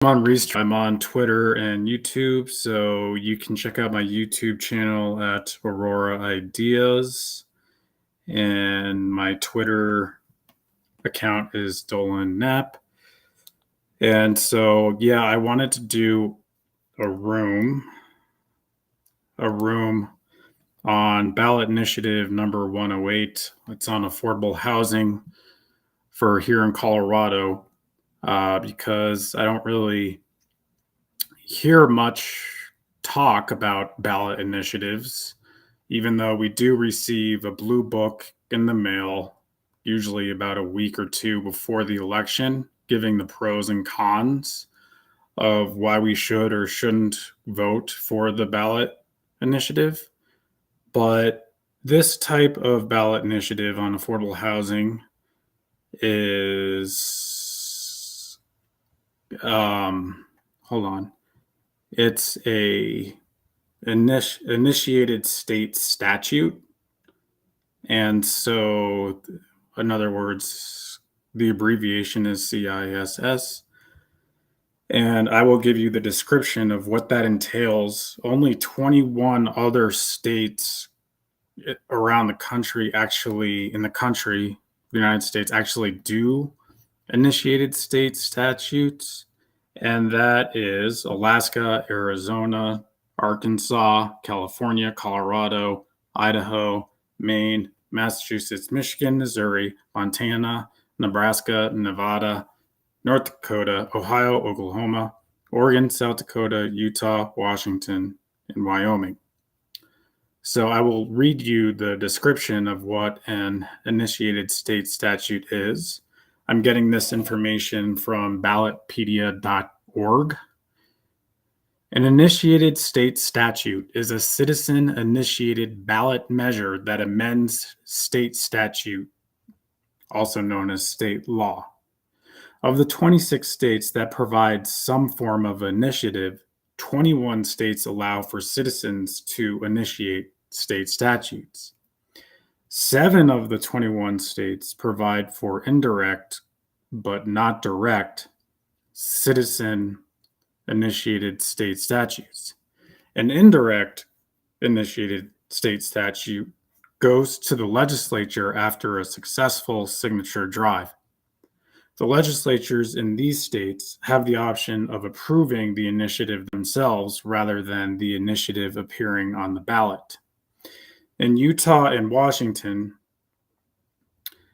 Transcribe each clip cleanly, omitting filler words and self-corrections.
I'm on Twitter and YouTube, so you can check out my YouTube channel at Aurora Ideas, and my Twitter account is Dolan Knapp. And so, yeah, I wanted to do a room on ballot initiative number 108. It's on affordable housing for here in Colorado, because I don't really hear much talk about ballot initiatives, even though we do receive a blue book in the mail, usually about a week or two before the election, giving the pros and cons of why we should or shouldn't vote for the ballot initiative. But this type of ballot initiative on affordable housing is, hold on. It's a initiated state statute. And so, in other words, the abbreviation is CISS. And I will give you the description of what that entails. Only 21 other states around the country the United States, actually do initiated state statutes. And that is Alaska, Arizona, Arkansas, California, Colorado, Idaho, Maine, Massachusetts, Michigan, Missouri, Montana, Nebraska, Nevada, North Dakota, Ohio, Oklahoma, Oregon, South Dakota, Utah, Washington, and Wyoming. So I will read you the description of what an initiated state statute is. I'm getting this information from ballotpedia.org. An initiated state statute is a citizen-initiated ballot measure that amends state statute, also known as state law. Of the 26 states that provide some form of initiative, 21 states allow for citizens to initiate state statutes. 7 of the 21 states provide for indirect, but not direct, citizen-initiated state statutes. An indirect initiated state statute goes to the legislature after a successful signature drive. The legislatures in these states have the option of approving the initiative themselves rather than the initiative appearing on the ballot. In Utah and Washington,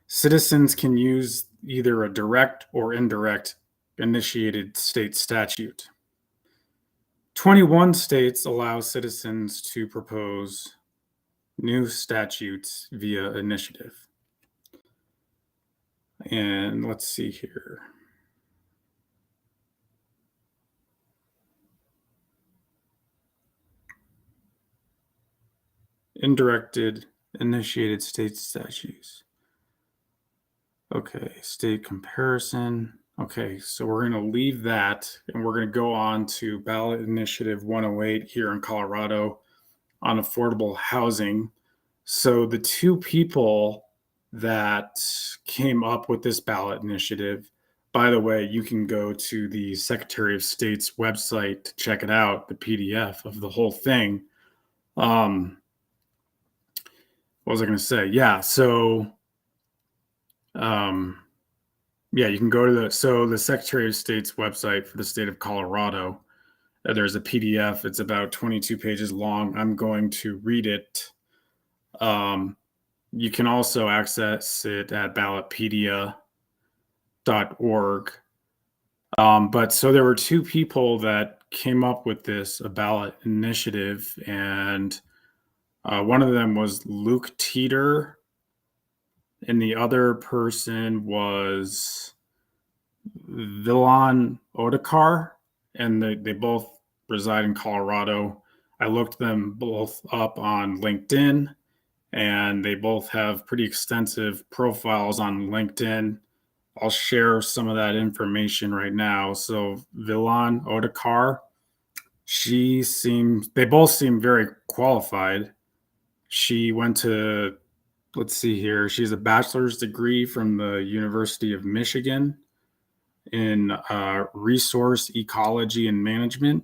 citizens can use either a direct or indirect initiated state statute. 21 states allow citizens to propose new statutes via initiative. And let's see here. Indirected initiated state statutes. Okay, state comparison. Okay, so we're going to leave that and we're going to go on to ballot initiative 108 here in Colorado on affordable housing. So the two people that came up with this ballot initiative, by the way, you can go to the Secretary of State's website to check it out, the PDF of the whole thing. What was I going to say? Yeah, so yeah, you can go to the Secretary of State's website for the state of Colorado. There's a PDF. It's about 22 pages long. I'm going to read it. You can also access it at ballotpedia.org. But so there were two people that came up with this, a ballot initiative, and one of them was Luke Teater, and the other person was Vilan Odekar, and they both reside in Colorado. I looked them both up on LinkedIn, and they both have pretty extensive profiles on LinkedIn. I'll share some of that information right now. So Vilan Odekar, they both seem very qualified. She went to, let's see here, she has a bachelor's degree from the University of Michigan. in resource ecology and management.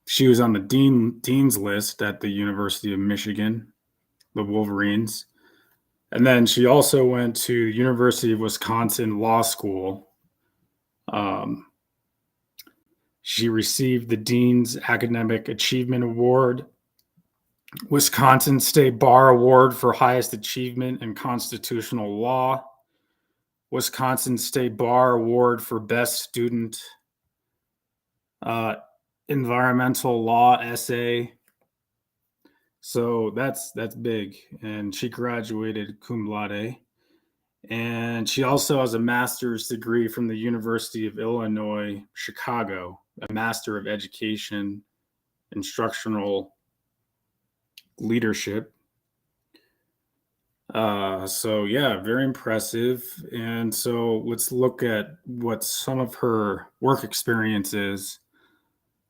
She was on the dean's list at the University of Michigan, the Wolverines. And then she also went to University of Wisconsin Law School. She received the Dean's Academic Achievement Award, Wisconsin State Bar Award for Highest Achievement in Constitutional Law, Wisconsin State Bar Award for Best Student Environmental Law Essay. So that's big. And she graduated cum laude. And she also has a master's degree from the University of Illinois, Chicago, a Master of Education, Instructional Leadership. So yeah, very impressive. And so let's look at what some of her work experience is.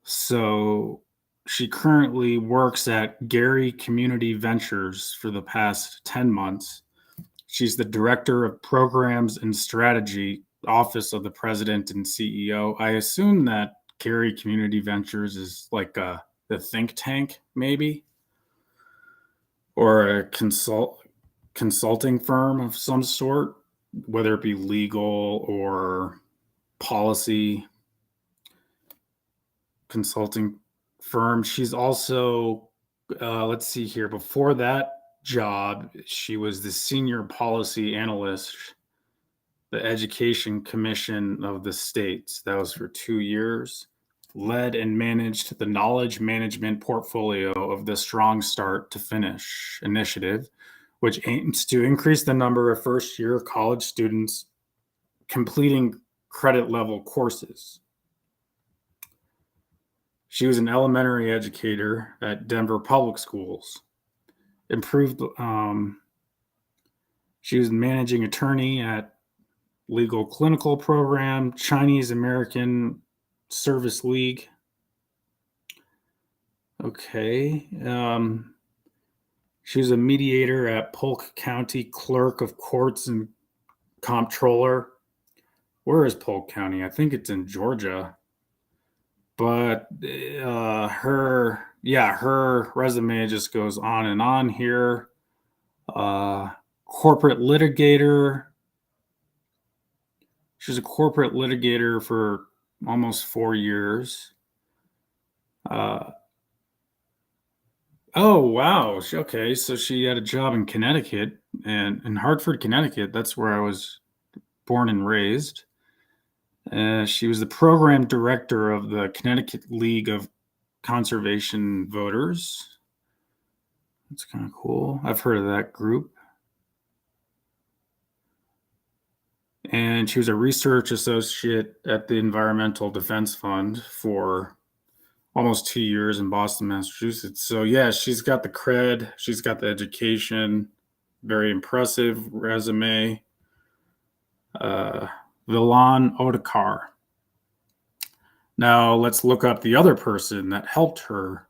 So she currently works at Gary Community Ventures for the past 10 months. She's the Director of Programs and Strategy, Office of the President and CEO. I assume that Gary Community Ventures is like the think tank, maybe, or a consulting firm of some sort, whether it be legal or policy consulting firm. She's also, let's see here, before that job, she was the senior policy analyst, the Education Commission of the States. That was for 2 years. Led and managed the knowledge management portfolio of the Strong Start to Finish initiative, which aims to increase the number of first-year college students completing credit level courses. She was an elementary educator at Denver Public Schools. She was managing attorney at Legal Clinical Program, Chinese American Service League. Okay. She was a mediator at Polk County, Clerk of Courts and Comptroller. Where is Polk County? I think it's in Georgia. But her resume just goes on and on here. Corporate litigator. She was a corporate litigator for almost 4 years. Oh, wow. Okay, so she had a job in Connecticut, and in Hartford, Connecticut. That's where I was born and raised. She was the program director of the Connecticut League of Conservation Voters. That's kind of cool. I've heard of that group. And she was a research associate at the Environmental Defense Fund for almost 2 years in Boston, Massachusetts. So yeah, she's got the cred, she's got the education, very impressive resume. Vilan Odekar. Now let's look up the other person that helped her,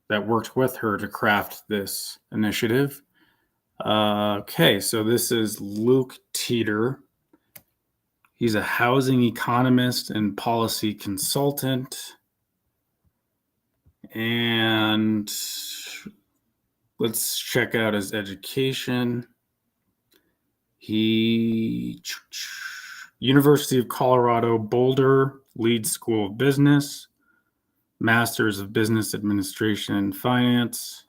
that worked with her to craft this initiative. Okay, so this is Luke Teater. He's a housing economist and policy consultant. And let's check out his education. University of Colorado Boulder, Leeds School of Business, Masters of Business Administration and Finance.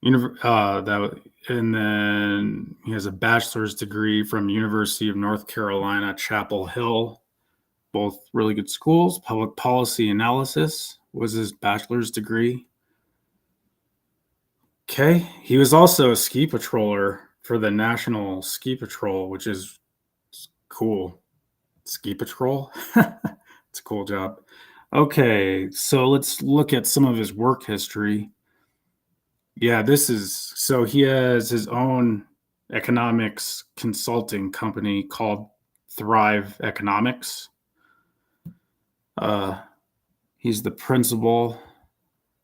And then he has a bachelor's degree from University of North Carolina, Chapel Hill. Both really good schools. Public policy analysis was his bachelor's degree. Okay. He was also a ski patroller for the National Ski Patrol, which is cool. Ski patrol? It's a cool job. Okay. So let's look at some of his work history. Yeah, so he has his own economics consulting company called Thrive Economics. He's the principal.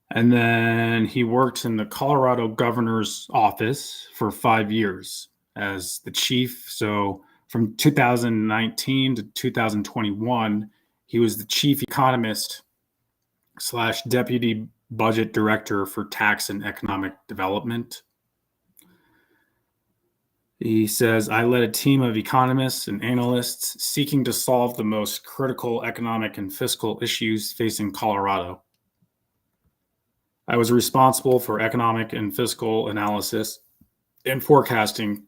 And then he worked in the Colorado governor's office for 5 years as the chief. So from 2019 to 2021, he was the chief economist / deputy budget director for tax and economic development. He says, I led a team of economists and analysts seeking to solve the most critical economic and fiscal issues facing Colorado. I was responsible for economic and fiscal analysis and forecasting,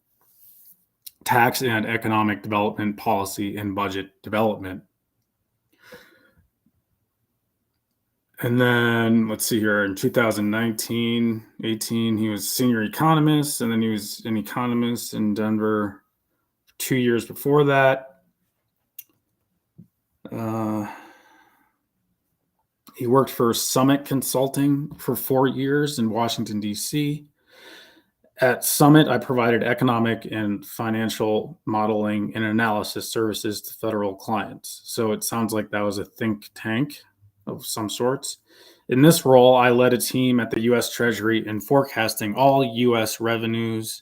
tax and economic development policy, and budget development. And then let's see here, in 2019, 18, he was senior economist, and then he was an economist in Denver 2 years before that. He worked for Summit Consulting for 4 years in Washington, D.C. At Summit, I provided economic and financial modeling and analysis services to federal clients. So it sounds like that was a think tank of some sorts. In this role, I led a team at the U.S. Treasury in forecasting all U.S. revenues,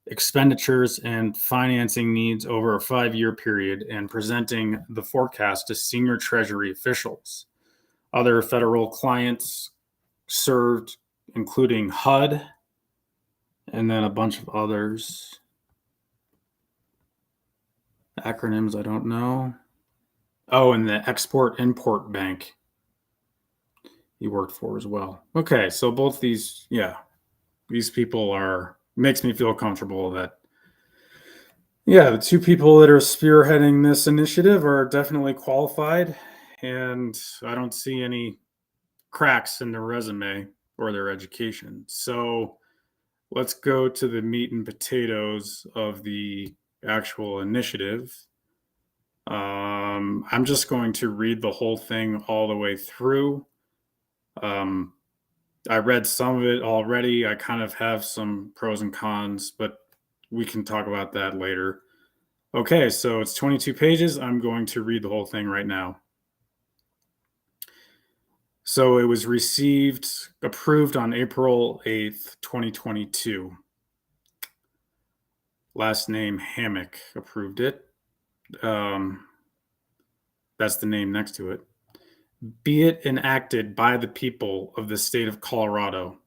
expenditures, and financing needs over a 5-year period and presenting the forecast to senior Treasury officials. Other federal clients served, including HUD, and then a bunch of others. Acronyms, I don't know. Oh, and the Export-Import Bank he worked for as well. Okay, so both these people makes me feel comfortable that, the two people that are spearheading this initiative are definitely qualified, and I don't see any cracks in their resume or their education. So let's go to the meat and potatoes of the actual initiative. I'm just going to read the whole thing all the way through. I read some of it already. I kind of have some pros and cons, but we can talk about that later. Okay, so it's 22 pages. I'm going to read the whole thing right now. So it was approved on April 8th, 2022. Last name Hammock approved it. That's the name next to it. Be it enacted by the people of the state of Colorado.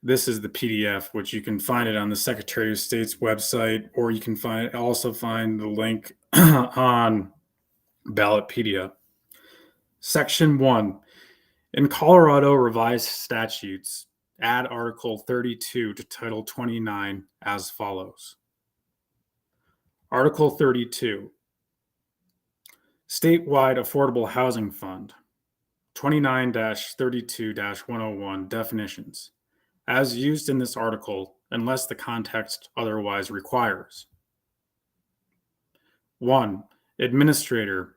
This is the PDF, which you can find it on the Secretary of State's website, or you can also find the link on Ballotpedia. Section 1. In Colorado revised statutes, add Article 32 to Title 29 as follows. Article 32. Statewide Affordable Housing Fund, 29-32-101 definitions, as used in this article, unless the context otherwise requires. 1. Administrator,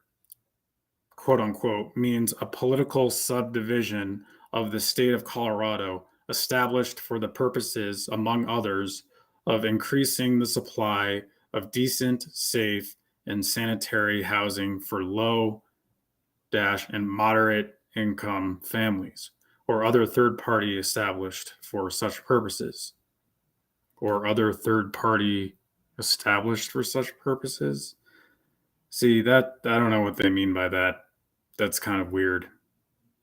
quote unquote, means a political subdivision of the state of Colorado established for the purposes, among others, of increasing the supply of decent, safe, and sanitary housing for low and moderate income families, or other third party established for such purposes. See, that I don't know what they mean by that. That's kind of weird.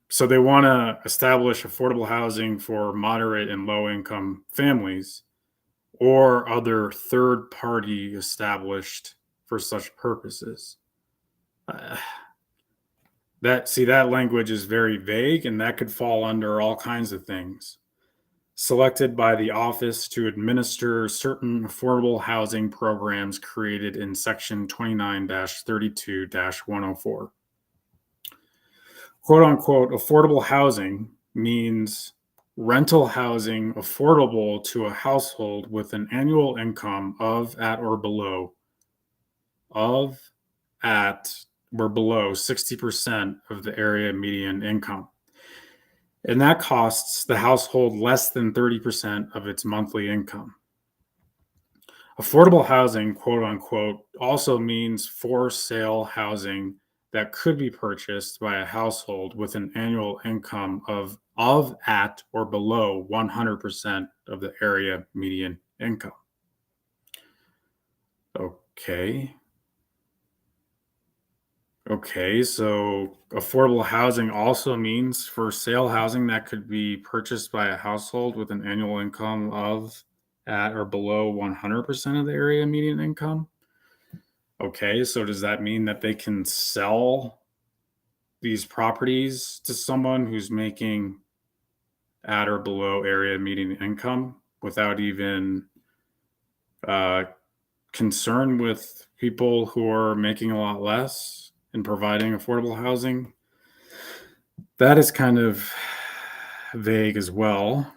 So they want to establish affordable housing for moderate and low income families, or other third party established for such purposes. That language is very vague, and that could fall under all kinds of things. Selected by the office to administer certain affordable housing programs created in Section 29-32-104. Quote unquote, affordable housing means rental housing affordable to a household with an annual income of at or below 60% of the area median income. And that costs the household less than 30% of its monthly income. Affordable housing, quote unquote, also means for sale housing that could be purchased by a household with an annual income of at or below 100% of the area median income. Okay. Okay, so affordable housing also means for sale housing that could be purchased by a household with an annual income of at or below 100% of the area median income. Okay, so does that mean that they can sell these properties to someone who's making at or below area median income without even uh, concern with people who are making a lot less and providing affordable housing? That is kind of vague as well.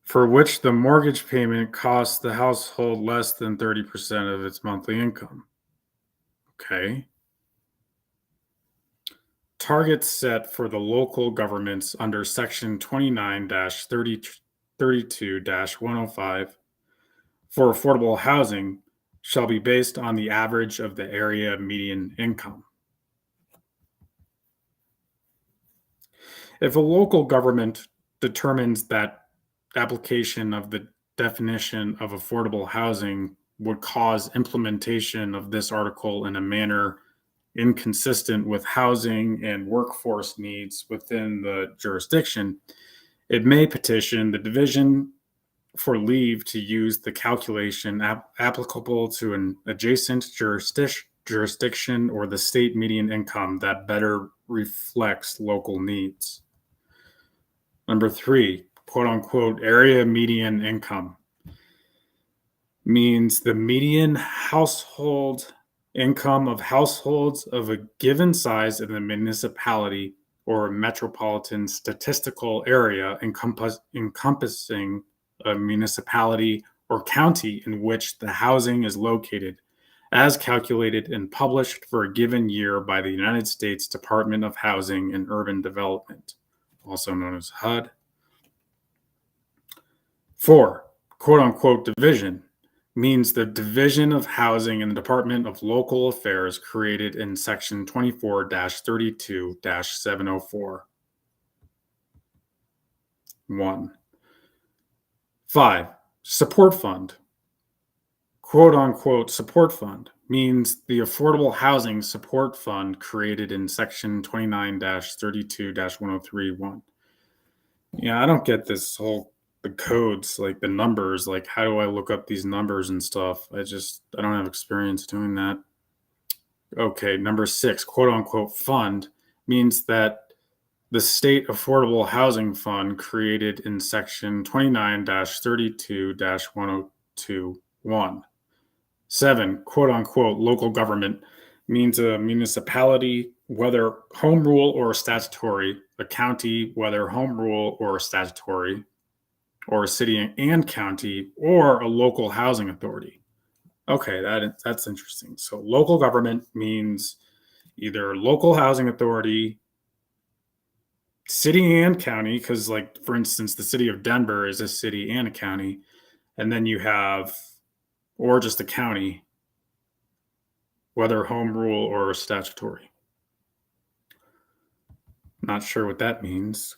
For which the mortgage payment costs the household less than 30% of its monthly income. Okay. Targets set for the local governments under Section 29 32 105 for affordable housing shall be based on the average of the area median income. If a local government determines that application of the definition of affordable housing would cause implementation of this article in a manner inconsistent with housing and workforce needs within the jurisdiction, it may petition the division for leave to use the calculation applicable to an adjacent jurisdiction or the state median income that better reflects local needs. Number 3, quote unquote, area median income means the median household income of households of a given size in the municipality or metropolitan statistical area encompassing a municipality or county in which the housing is located, as calculated and published for a given year by the United States Department of Housing and Urban Development, also known as HUD. 4, quote unquote, division means the Division of Housing in the Department of Local Affairs created in Section 24-32-704. 1. 5. Support fund. Quote unquote support fund means the Affordable Housing Support Fund created in Section 29-32-1031. Yeah, I don't get this whole the codes, like the numbers, like how do I look up these numbers and stuff? I don't have experience doing that. Okay, number 6, quote unquote fund means that the State Affordable Housing Fund created in Section 29-32-1021. 7, quote unquote local government means a municipality, whether home rule or statutory, a county, whether home rule or statutory, or a city and county, or a local housing authority. Okay, that's interesting. So local government means either local housing authority, city and county, because like for instance, the city of Denver is a city and a county, and then you have, or just a county, whether home rule or statutory. Not sure what that means.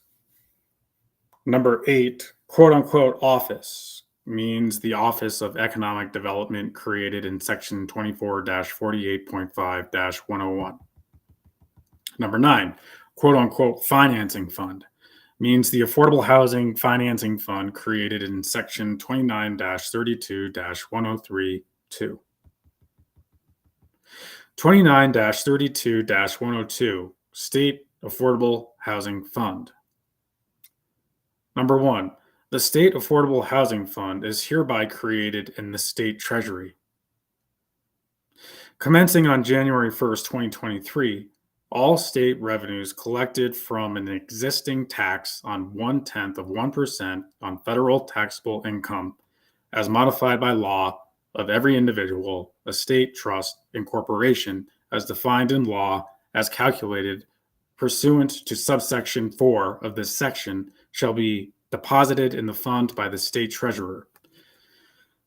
Number 8, quote unquote office means the Office of Economic Development created in Section 24-48.5-101. Number 9, quote unquote financing fund means the Affordable Housing Financing Fund created in Section 29-32-1032. 29-32-102, State Affordable Housing Fund. Number 1, the State Affordable Housing Fund is hereby created in the State Treasury. Commencing on January 1st, 2023, all state revenues collected from an existing tax on 0.1% on federal taxable income, as modified by law, of every individual, estate, trust, and corporation, as defined in law, as calculated pursuant to subsection 4 of this section, shall be deposited in the fund by the state treasurer.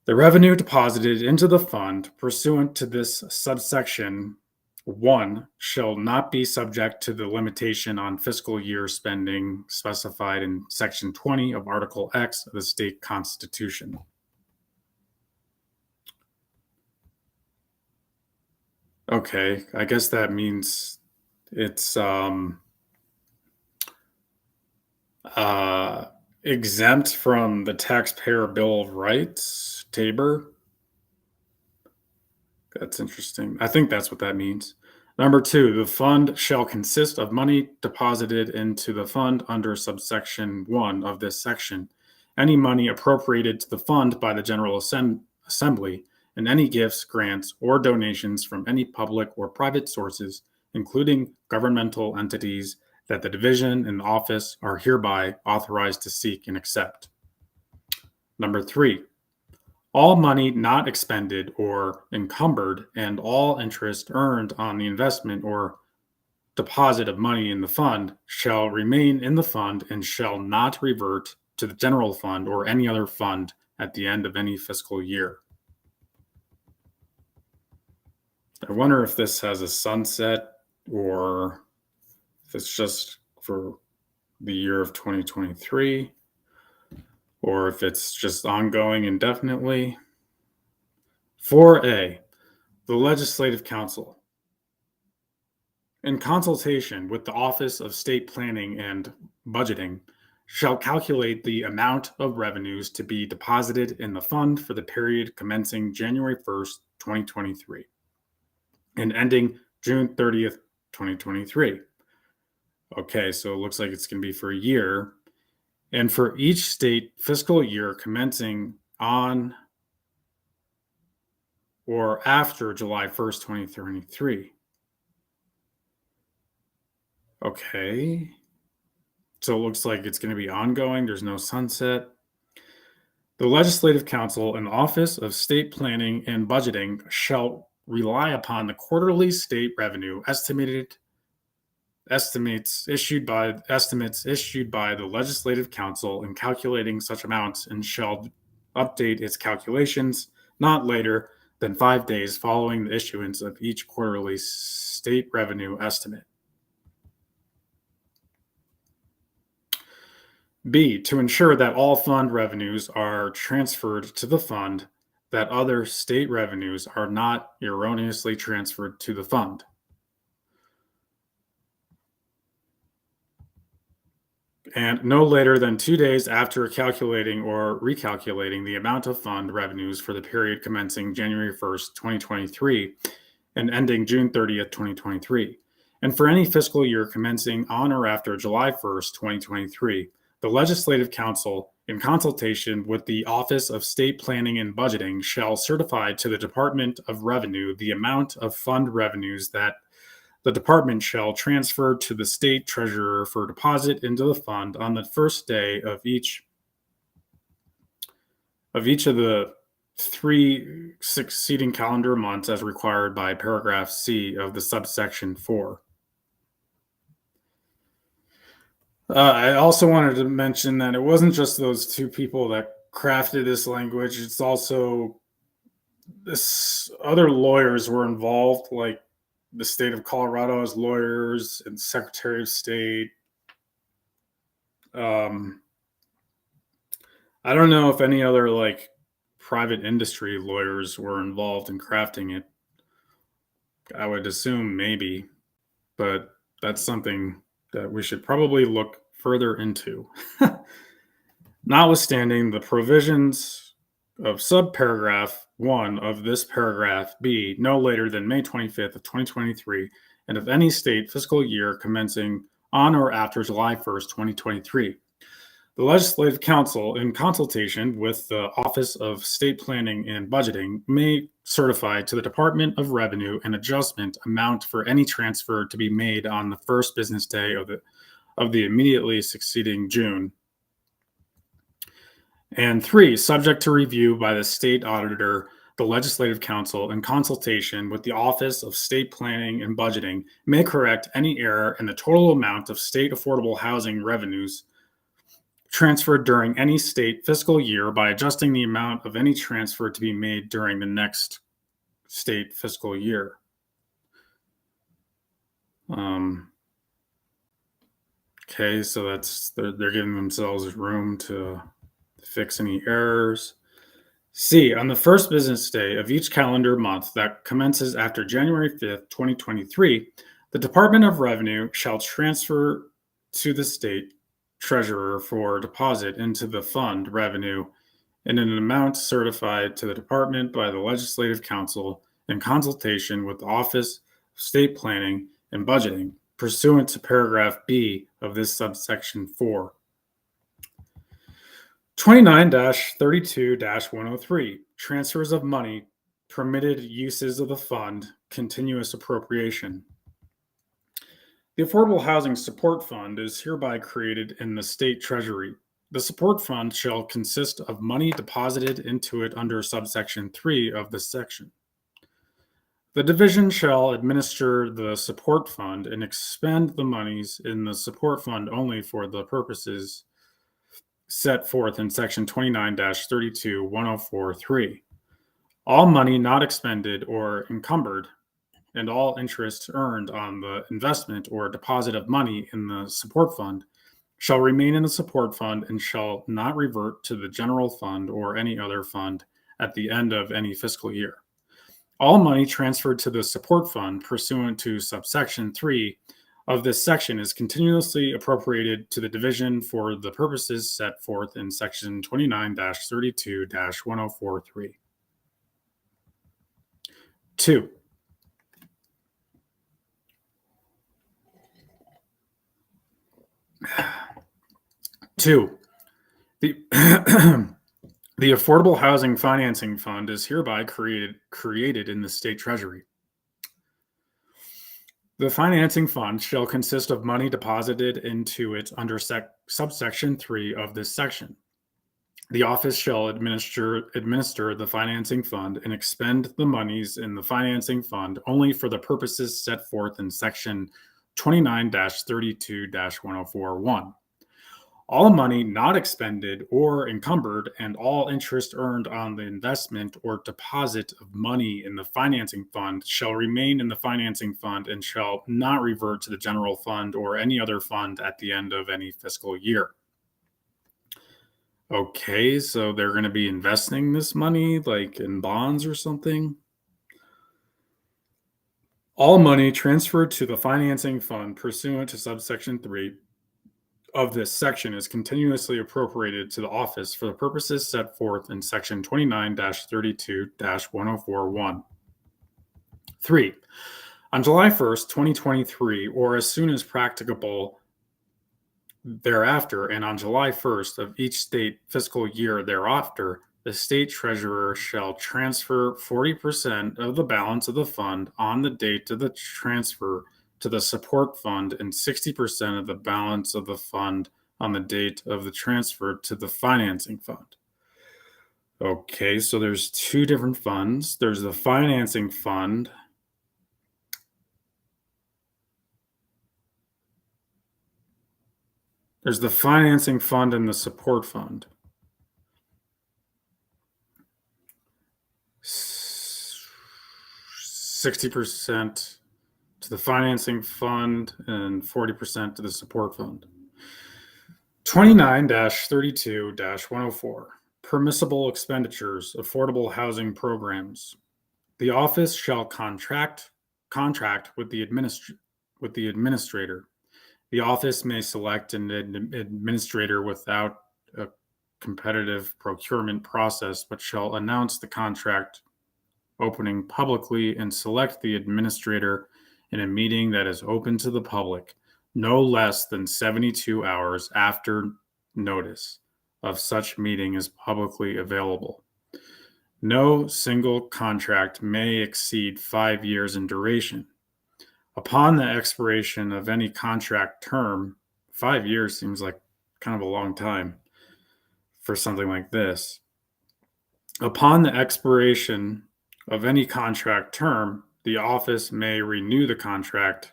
The revenue deposited into the fund pursuant to this subsection 1 shall not be subject to the limitation on fiscal year spending specified in Section 20 of Article X of the state constitution. Okay, I guess that means it's exempt from the Taxpayer Bill of Rights, Tabor. That's interesting. I think that's what that means. Number 2, the fund shall consist of money deposited into the fund under subsection 1 of this section. Any money appropriated to the fund by the General Assembly, and any gifts, grants, or donations from any public or private sources, including governmental entities, that the division and office are hereby authorized to seek and accept. Number 3, all money not expended or encumbered, and all interest earned on the investment or deposit of money in the fund shall remain in the fund and shall not revert to the general fund or any other fund at the end of any fiscal year. I wonder if this has a sunset or if it's just for the year of 2023. Or if it's just ongoing indefinitely. 4A, the Legislative Council, in consultation with the Office of State Planning and Budgeting, shall calculate the amount of revenues to be deposited in the fund for the period commencing January 1st, 2023, and ending June 30th, 2023. Okay, so it looks like it's going to be for a year. And for each state fiscal year commencing on or after July 1st, 2023. Okay. So it looks like it's going to be ongoing. There's no sunset. The Legislative Council and the Office of State Planning and Budgeting shall rely upon the quarterly state revenue estimates issued by the Legislative Council in calculating such amounts, and shall update its calculations not later than 5 days following the issuance of each quarterly state revenue estimate. B, to ensure that all fund revenues are transferred to the fund, that other state revenues are not erroneously transferred to the fund. And no later than 2 days after calculating or recalculating the amount of fund revenues for the period commencing January 1st, 2023, and ending June 30th, 2023. And for any fiscal year commencing on or after July 1st, 2023, the Legislative Council, in consultation with the Office of State Planning and Budgeting, shall certify to the Department of Revenue the amount of fund revenues that the department shall transfer to the state treasurer for deposit into the fund on the first day of each of the 3 succeeding calendar months as required by paragraph C of the subsection 4. I also wanted to mention that it wasn't just those two people that crafted this language. It's also this other lawyers were involved, like the state of Colorado's lawyers and Secretary of State. I don't know if any other like private industry lawyers were involved in crafting it. I would assume maybe, but that's something that we should probably look further into. Notwithstanding the provisions of subparagraph 1 of this paragraph B, no later than May 25th of 2023, and of any state fiscal year commencing on or after July 1st, 2023. The Legislative Council, in consultation with the Office of State Planning and Budgeting, may certify to the Department of Revenue an adjustment amount for any transfer to be made on the first business day of the immediately succeeding June. And 3, subject to review by the state auditor, the Legislative Council, in consultation with the Office of State Planning and Budgeting, may correct any error in the total amount of state affordable housing revenues transferred during any state fiscal year by adjusting the amount of any transfer to be made during the next state fiscal year. Okay, so they're giving themselves room to fix any errors. C, on the first business day of each calendar month that commences after January 5th, 2023, the Department of Revenue shall transfer to the state treasurer for deposit into the fund revenue in an amount certified to the department by the Legislative Council in consultation with the Office of State Planning and Budgeting, pursuant to paragraph B of this subsection 4. 29-32-103, transfers of money, permitted uses of the fund, continuous appropriation. The Affordable Housing Support Fund is hereby created in the state treasury. The support fund shall consist of money deposited into it under subsection 3 of this section. The division shall administer the support fund and expend the monies in the support fund only for the purposes set forth in section 29-32-1043. All money not expended or encumbered and all interest earned on the investment or deposit of money in the support fund shall remain in the support fund and shall not revert to the general fund or any other fund at the end of any fiscal year. All money transferred to the support fund pursuant to subsection 3 of this section is continuously appropriated to the division for the purposes set forth in section 29-32-1043. 2. The The Affordable Housing Financing Fund is hereby created in the state treasury. The financing fund shall consist of money deposited into it under subsection 3 of this section. The office shall administer the financing fund and expend the monies in the financing fund only for the purposes set forth in section 29-32-1041. All money not expended or encumbered and all interest earned on the investment or deposit of money in the financing fund shall remain in the financing fund and shall not revert to the general fund or any other fund at the end of any fiscal year. Okay, so they're going to be investing this money like in bonds or something. All money transferred to the financing fund pursuant to subsection 3 of this section is continuously appropriated to the office for the purposes set forth in section 29-32-1041. 3. On July 1st, 2023, or as soon as practicable thereafter, and on July 1st of each state fiscal year thereafter, the state treasurer shall transfer 40% of the balance of the fund on the date of the transfer to the support fund and 60% of the balance of the fund on the date of the transfer to the financing fund. Okay, so there's two different funds. There's the financing fund. There's the financing fund and the support fund. 60% to the financing fund and 40% to the support fund. 29-32-104, permissible expenditures, affordable housing programs. The office shall contract with the administrator. The office may select an administrator without a competitive procurement process, but shall announce the contract opening publicly and select the administrator in a meeting that is open to the public no less than 72 hours after notice of such meeting is publicly available. No single contract may exceed 5 years in duration. Upon the expiration of any contract term, 5 years seems like kind of a long time for something like this. Upon the expiration of any contract term, the office may renew the contract .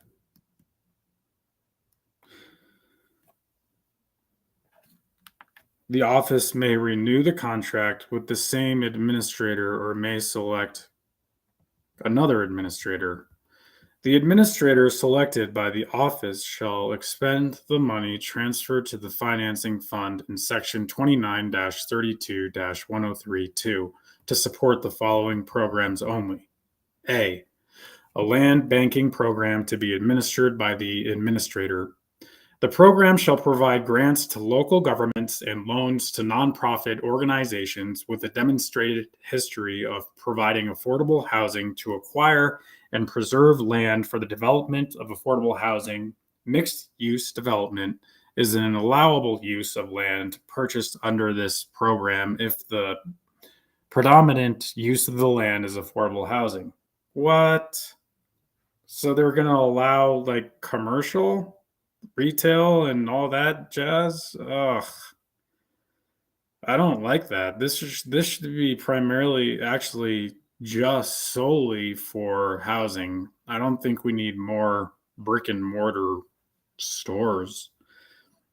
The office may renew the contract with the same administrator or may select another administrator. The administrator selected by the office shall expend the money transferred to the financing fund in section 29 32 1032 to support the following programs only. A land banking program to be administered by the administrator. The program shall provide grants to local governments and loans to nonprofit organizations with a demonstrated history of providing affordable housing to acquire and preserve land for the development of affordable housing. Mixed use development is an allowable use of land purchased under this program if the predominant use of the land is affordable housing. What? So they're going to allow like commercial, retail, and all that jazz? Ugh. I don't like that. This should be primarily actually just solely for housing. I don't think we need more brick and mortar stores.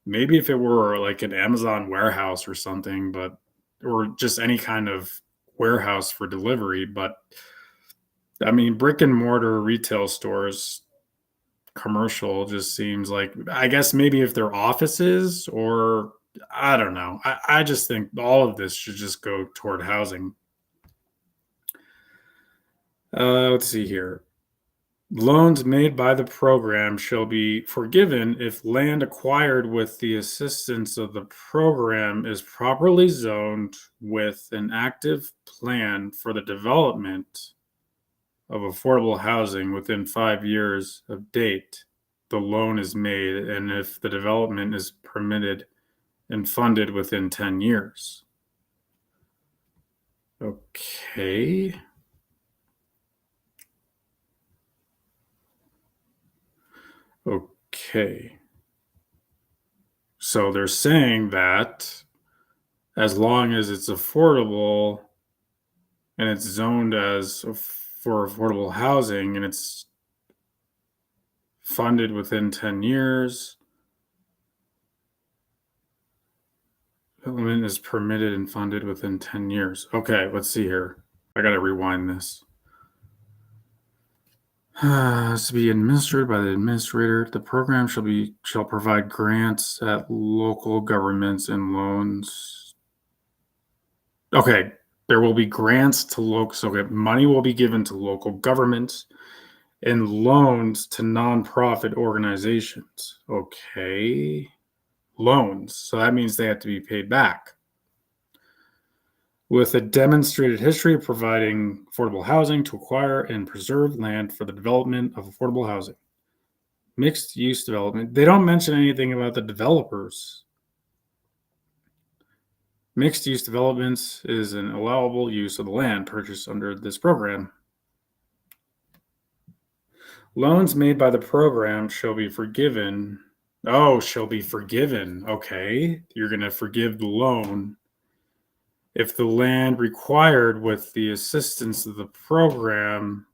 Maybe if it were like an Amazon warehouse or something, but or just any kind of warehouse for delivery, but I mean brick and mortar retail stores commercial just seems like, I guess maybe if they're offices or I don't know. I just think all of this should just go toward housing. Let's see here. Loans made by the program shall be forgiven if land acquired with the assistance of the program is properly zoned with an active plan for the development of affordable housing within 5 years of date the loan is made, and if the development is permitted and funded within 10 years. Okay. Okay. So they're saying that as long as it's affordable and it's zoned as for affordable housing and it's funded within 10 years, development is permitted and funded within 10 years. Okay, let's see here. I got to rewind this. To be administered by the administrator. The program shall provide grants at local governments and loans. Okay, there will be grants to local. So money will be given to local governments and loans to nonprofit organizations. Okay, loans. So that means they have to be paid back. With a demonstrated history of providing affordable housing to acquire and preserve land for the development of affordable housing. Mixed use development. They don't mention anything about the developers. Mixed use developments is an allowable use of the land purchased under this program. Loans made by the program shall be forgiven. Oh, shall be forgiven. Okay. You're going to forgive the loan if the land required with the assistance of the program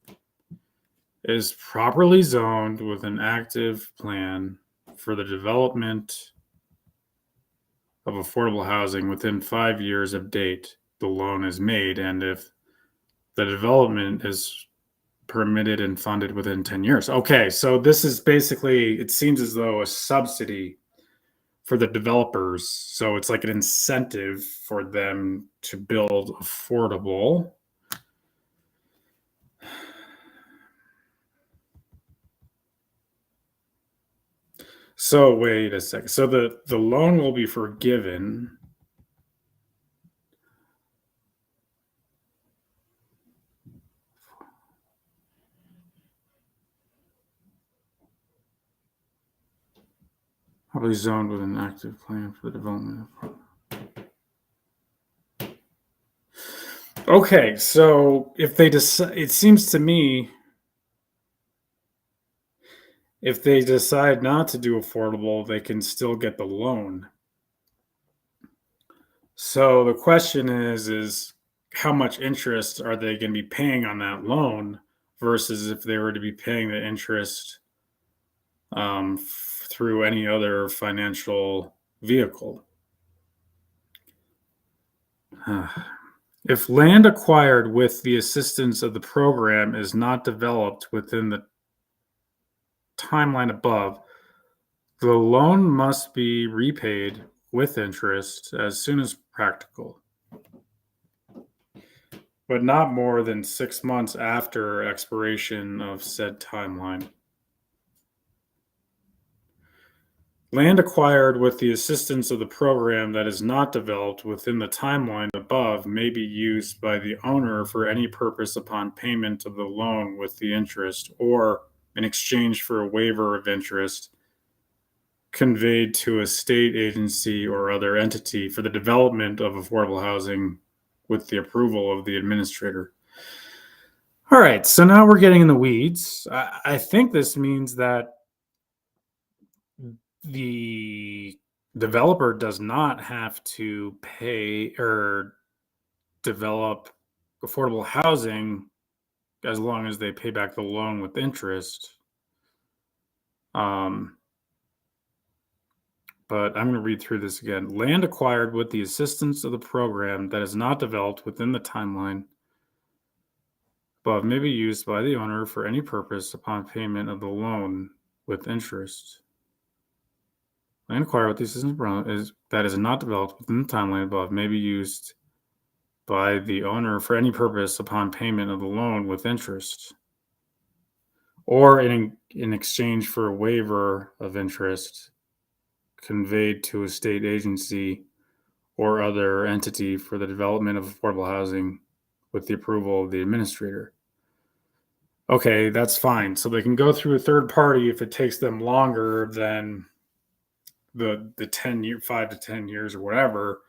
is properly zoned with an active plan for the development of affordable housing within 5 years of date the loan is made, and if the development is permitted and funded within 10 years. Okay, so this is basically, it seems as though a subsidy for the developers. So it's like an incentive for them to build affordable. So wait a second. So the loan will be forgiven. Probably zoned with an active plan for the development of. Okay, so if they decide, it seems to me, if they decide not to do affordable, they can still get the loan. So the question is how much interest are they going to be paying on that loan versus if they were to be paying the interest through any other financial vehicle? If land acquired with the assistance of the program is not developed within the timeline above, the loan must be repaid with interest as soon as practical, but not more than 6 months after expiration of said timeline. Land acquired with the assistance of the program that is not developed within the timeline above may be used by the owner for any purpose upon payment of the loan with the interest, or in exchange for a waiver of interest conveyed to a state agency or other entity for the development of affordable housing with the approval of the administrator. All right, so now we're getting in the weeds. I think this means that the developer does not have to pay or develop affordable housing as long as they pay back the loan with interest. But I'm going to read through this again. Land acquired with the assistance of the program that is not developed within the timeline above may be used by the owner for any purpose upon payment of the loan with interest. Land acquired with the assistance of the program that is not developed within the timeline above may be used by the owner for any purpose upon payment of the loan with interest, or in exchange for a waiver of interest conveyed to a state agency or other entity for the development of affordable housing with the approval of the administrator. Okay, that's fine. So they can go through a third party if it takes them longer than the 5 to 10 years or whatever,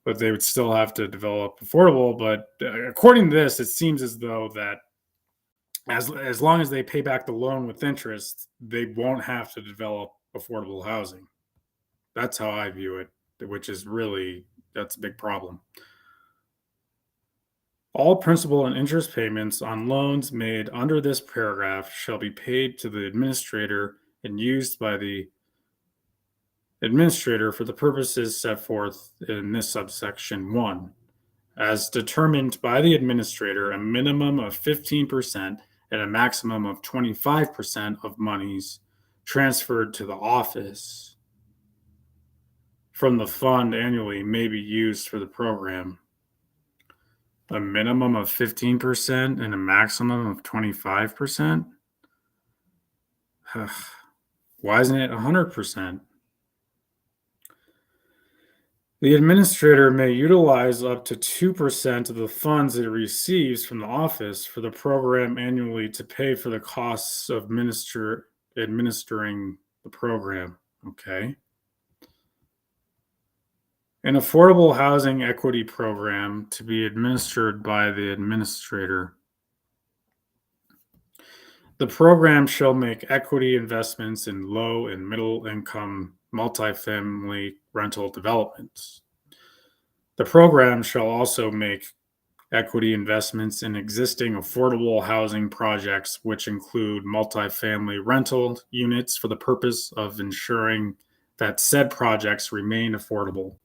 but they would still have to develop affordable. But according to this, it seems as though that as long as they pay back the loan with interest, they won't have to develop affordable housing. That's how I view it, which is really, that's a big problem. All principal and interest payments on loans made under this paragraph shall be paid to the administrator and used by the administrator for the purposes set forth in this subsection 1, as determined by the administrator, a minimum of 15% and a maximum of 25% of monies transferred to the office from the fund annually may be used for the program. A minimum of 15% and a maximum of 25%? Why isn't it 100%? The administrator may utilize up to 2% of the funds it receives from the office for the program annually to pay for the costs of administering the program. Okay. An affordable housing equity program to be administered by the administrator. The program shall make equity investments in low and middle income multifamily rental developments. The program shall also make equity investments in existing affordable housing projects, which include multifamily rental units for the purpose of ensuring that said projects remain affordable.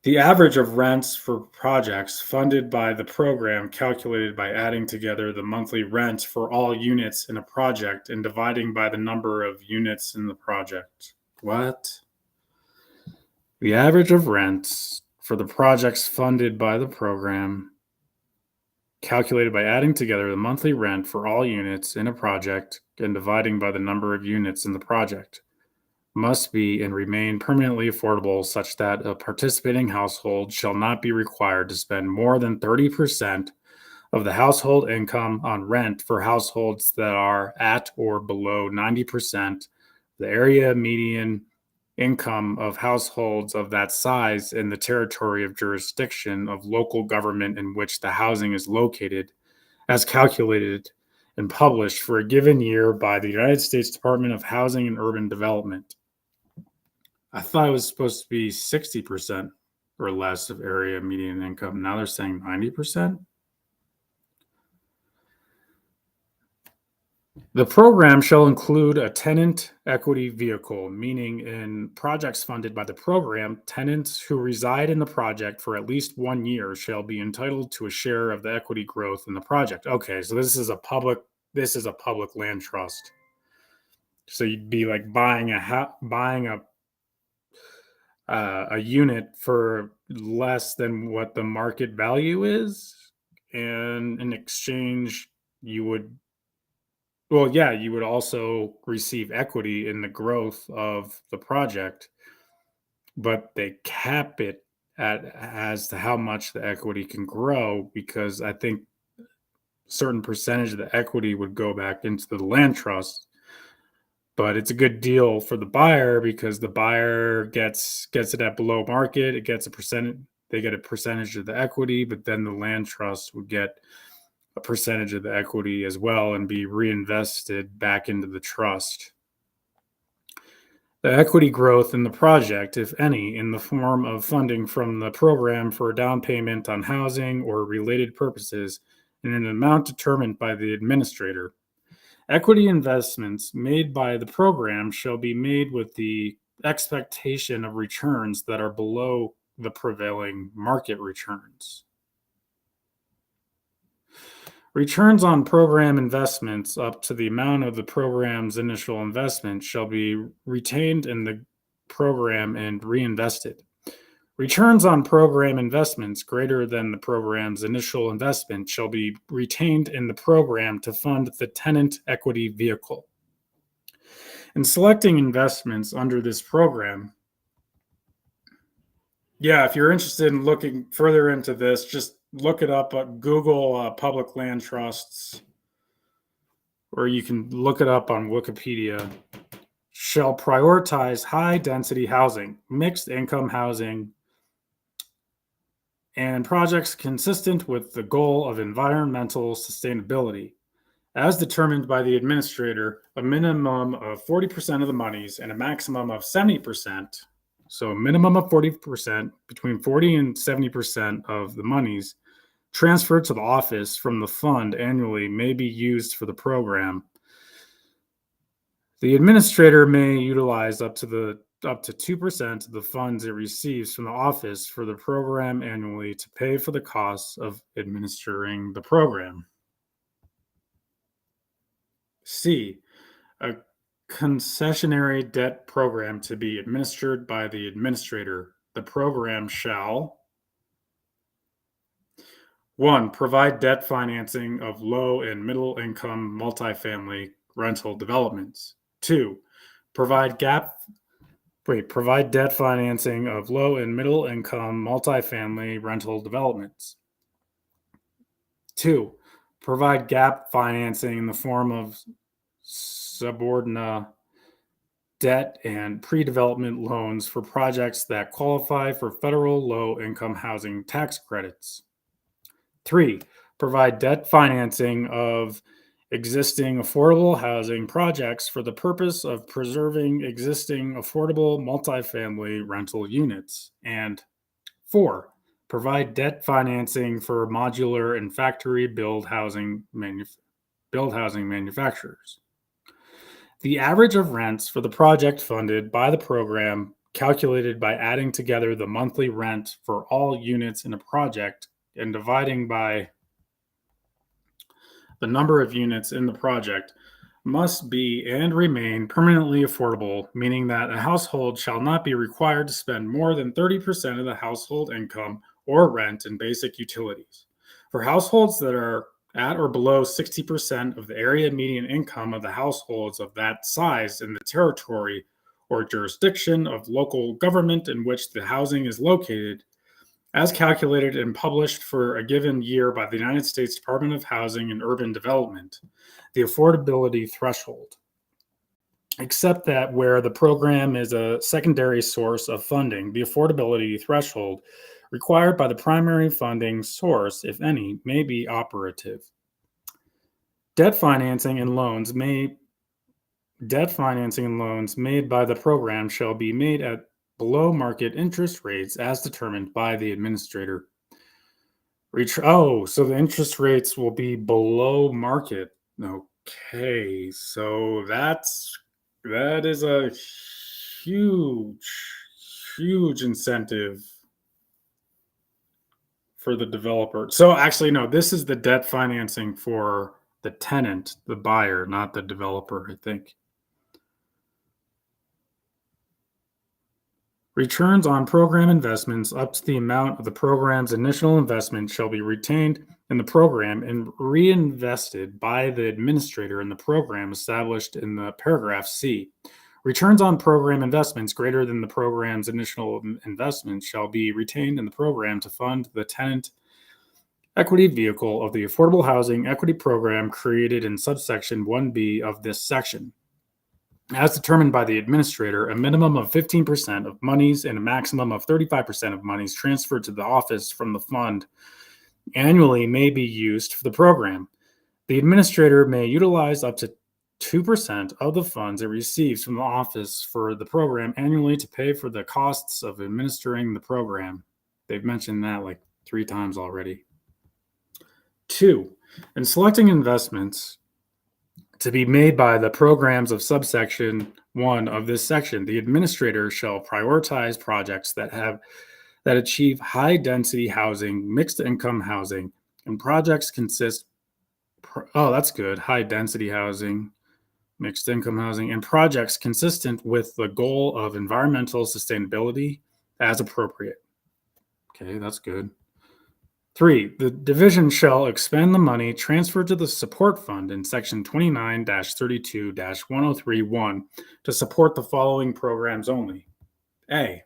The average of rents for projects funded by the program calculated by adding together the monthly rent for all units in a project and dividing by the number of units in the project. What? The average of rents for the projects funded by the program calculated by adding together the monthly rent for all units in a project and dividing by the number of units in the project must be and remain permanently affordable such that a participating household shall not be required to spend more than 30% of the household income on rent for households that are at or below 90% the area median income of households of that size in the territory of jurisdiction of local government in which the housing is located, as calculated and published for a given year by the United States Department of Housing and Urban Development. I thought it was supposed to be 60% or less of area median income. Now they're saying 90%. The program shall include a tenant equity vehicle, meaning in projects funded by the program, tenants who reside in the project for at least 1 year shall be entitled to a share of the equity growth in the project. Okay, so this is a public land trust. So you'd be like buying a unit for less than what the market value is, and in exchange, you would well, yeah, you would also receive equity in the growth of the project, but they cap it at as to how much the equity can grow because I think certain percentage of the equity would go back into the land trust. But it's a good deal for the buyer because the buyer gets it at below market. It gets a percentage. They get a percentage of the equity, but then the land trust would get a percentage of the equity as well and be reinvested back into the trust. The equity growth in the project, if any, in the form of funding from the program for a down payment on housing or related purposes in an amount determined by the administrator. Equity investments made by the program shall be made with the expectation of returns that are below the prevailing market returns. Returns on program investments up to the amount of the program's initial investment shall be retained in the program and reinvested. Returns on program investments greater than the program's initial investment shall be retained in the program to fund the tenant equity vehicle. In selecting investments under this program, yeah, if you're interested in looking further into this, just look it up at Google public land trusts, or you can look it up on Wikipedia. Shall prioritize high density housing, mixed income housing, and projects consistent with the goal of environmental sustainability. As determined by the administrator, a minimum of 40% of the monies and a maximum of 70%, so a minimum of 40%, between 40 and 70% of the monies transferred to the office from the fund annually may be used for the program. The administrator may utilize up to 2% of the funds it receives from the office for the program annually to pay for the costs of administering the program. C. A concessionary debt program to be administered by the administrator. The program shall 1. Provide debt financing of low and middle income multifamily rental developments. 2. Provide debt financing of low and middle income multifamily rental developments. 2. Provide gap financing in the form of subordinate debt and pre-development loans for projects that qualify for federal low-income housing tax credits. 3. Provide debt financing of existing affordable housing projects for the purpose of preserving existing affordable multifamily rental units. And 4. Provide debt financing for modular and factory build housing manufacturers. The average of rents for the project funded by the program, calculated by adding together the monthly rent for all units in a project and dividing by the number of units in the project, must be and remain permanently affordable, meaning that a household shall not be required to spend more than 30% of the household income or rent in basic utilities. For households that are at or below 60% of the area median income of the households of that size in the territory or jurisdiction of local government in which the housing is located, as calculated and published for a given year by the United States Department of Housing and Urban Development, the affordability threshold. Except that where the program is a secondary source of funding, the affordability threshold required by the primary funding source, if any, may be operative. Debt financing and loans made by the program shall be made at below market interest rates as determined by the administrator. So the interest rates will be below market. Okay, so that is a huge, huge incentive for the developer. So actually, no, this is the debt financing for the tenant, the buyer, not the developer, I think. Returns on program investments up to the amount of the program's initial investment shall be retained in the program and reinvested by the administrator in the program established in the paragraph C. Returns on program investments greater than the program's initial investment shall be retained in the program to fund the tenant equity vehicle of the Affordable Housing Equity Program created in subsection 1B of this section. As determined by the administrator, a minimum of 15% of monies and a maximum of 35% of monies transferred to the office from the fund annually may be used for the program. The administrator may utilize up to 2% of the funds it receives from the office for the program annually to pay for the costs of administering the program. They've mentioned that like 3 times already. 2. In selecting investments to be made by the programs of subsection 1 of this section, the administrator shall prioritize projects that achieve high density housing, mixed income housing, and projects consist that's good. High density housing, mixed income housing, and projects consistent with the goal of environmental sustainability as appropriate. Okay, that's good. 3. The division shall expend the money transferred to the support fund in section 29-32-1031 to support the following programs only. A.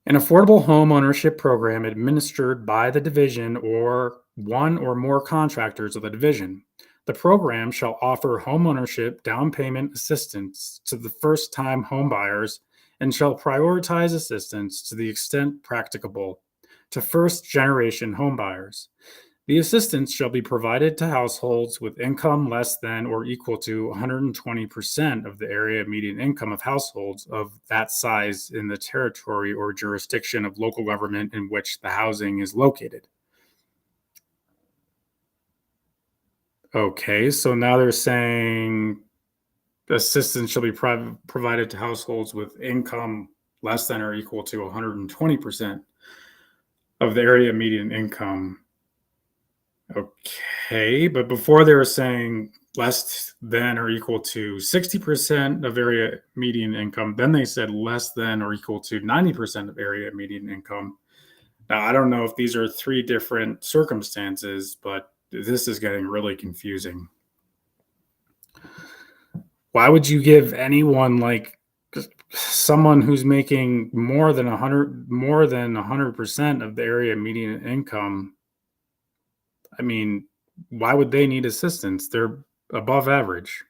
An affordable home ownership program administered by the division or one or more contractors of the division. The program shall offer home ownership down payment assistance to the first-time home buyers and shall prioritize assistance to the extent practicable to first-generation home buyers. The assistance shall be provided to households with income less than or equal to 120% of the area median income of households of that size in the territory or jurisdiction of local government in which the housing is located. Okay, so now they're saying assistance shall be provided to households with income less than or equal to 120% of the area median income. Okay, but before they were saying less than or equal to 60% of area median income. Then they said less than or equal to 90% of area median income. Now, I don't know if these are 3 different circumstances, but this is getting really confusing. Why would you give anyone like someone who's making more than 100% of the area median income? I mean, why would they need assistance? They're above average.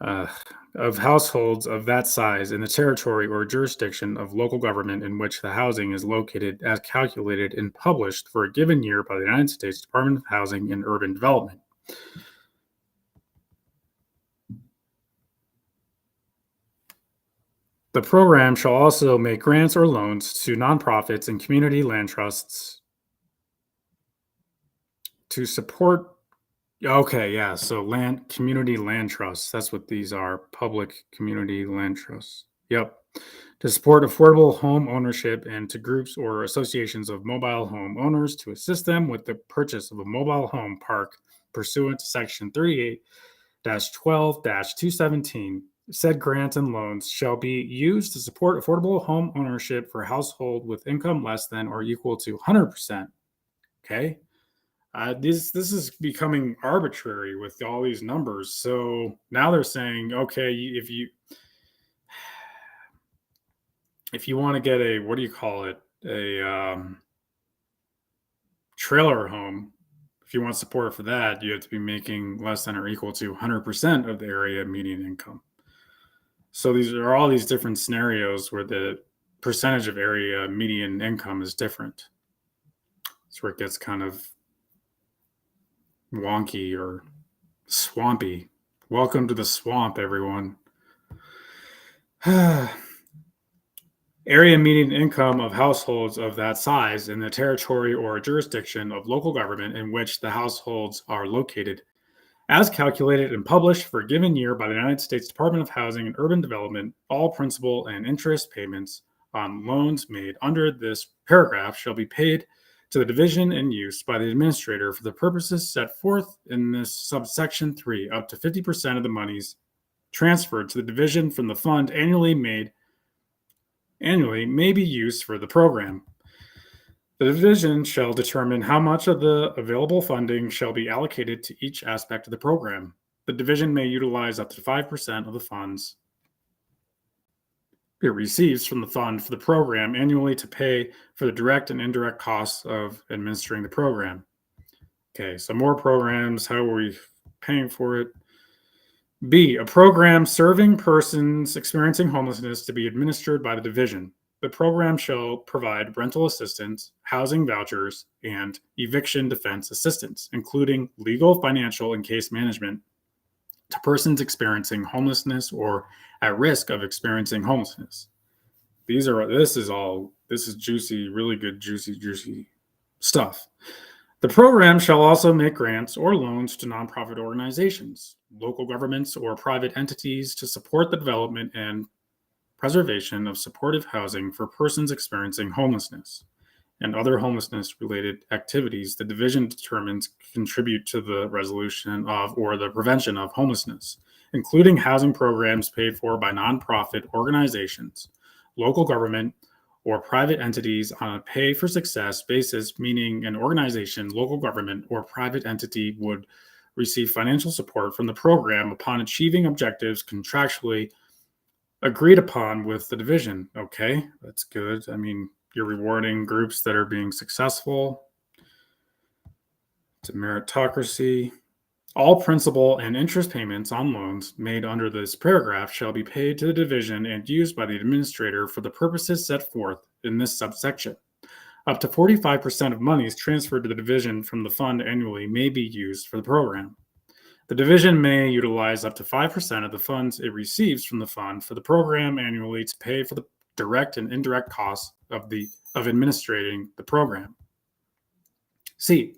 Of households of that size in the territory or jurisdiction of local government in which the housing is located as calculated and published for a given year by the United States Department of Housing and Urban Development. The program shall also make grants or loans to nonprofits and community land trusts to support. Okay, yeah. So community land trusts. That's what these are. Public community land trusts. Yep. To support affordable home ownership and to groups or associations of mobile home owners to assist them with the purchase of a mobile home park pursuant to section 38-12-217. Said grants and loans shall be used to support affordable home ownership for household with income less than or equal to 100%. Okay. This is becoming arbitrary with all these numbers. So now they're saying, okay, if you want to get a, what do you call it, a trailer home, if you want support for that, you have to be making less than or equal to 100% of the area median income. So these are all these different scenarios where the percentage of area median income is different. That's where it gets kind of wonky or swampy. Welcome to the swamp, everyone. Area median income of households of that size in the territory or jurisdiction of local government in which the households are located, as calculated and published for a given year by the United States Department of Housing and Urban Development, all principal and interest payments on loans made under this paragraph shall be paid to the division and used by the administrator for the purposes set forth in this subsection 3. Up to 50% of the monies transferred to the division from the fund annually may be used for the program. The division shall determine how much of the available funding shall be allocated to each aspect of the program. The division may utilize up to 5% of the funds it receives from the fund for the program annually to pay for the direct and indirect costs of administering the program. Okay, so more programs. How are we paying for it? B, a program serving persons experiencing homelessness to be administered by the division. The program shall provide rental assistance, housing vouchers, and eviction defense assistance, including legal, financial, and case management to persons experiencing homelessness or at risk of experiencing homelessness. This is juicy, really good, juicy stuff. The program shall also make grants or loans to nonprofit organizations, local governments, or private entities to support the development and preservation of supportive housing for persons experiencing homelessness and other homelessness-related activities the division determines contribute to the resolution of or the prevention of homelessness, including housing programs paid for by nonprofit organizations, local government, or private entities on a pay-for-success basis, meaning an organization, local government, or private entity would receive financial support from the program upon achieving objectives contractually agreed upon with the division. Okay, that's good. I mean, you're rewarding groups that are being successful. It's a meritocracy. All principal and interest payments on loans made under this paragraph shall be paid to the division and used by the administrator for the purposes set forth in this subsection. Up to 45% of monies transferred to the division from the fund annually may be used for the program. The division may utilize up to 5% of the funds it receives from the fund for the program annually to pay for the direct and indirect costs of administrating the program. C,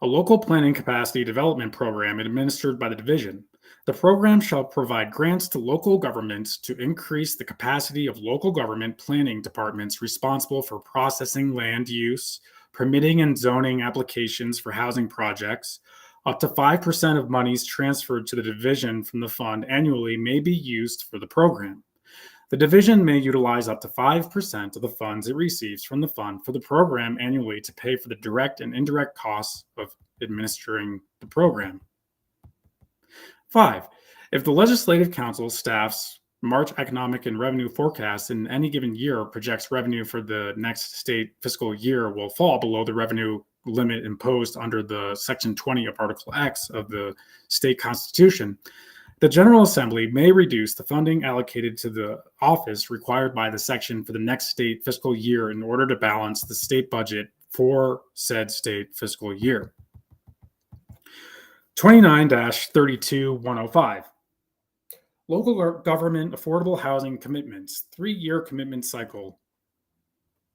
a local planning capacity development program administered by the division. The program shall provide grants to local governments to increase the capacity of local government planning departments responsible for processing land use, permitting and zoning applications for housing projects. Up to 5% of monies transferred to the division from the fund annually may be used for the program. The division may utilize up to 5% of the funds it receives from the fund for the program annually to pay for the direct and indirect costs of administering the program. 5. If the Legislative Council staff's March economic and revenue forecast in any given year projects revenue for the next state fiscal year will fall below the revenue limit imposed under the Section 20 of Article X of the state constitution, the General Assembly may reduce the funding allocated to the office required by the section for the next state fiscal year in order to balance the state budget for said state fiscal year. 29-32-105. Local government affordable housing commitments, 3-year commitment cycle,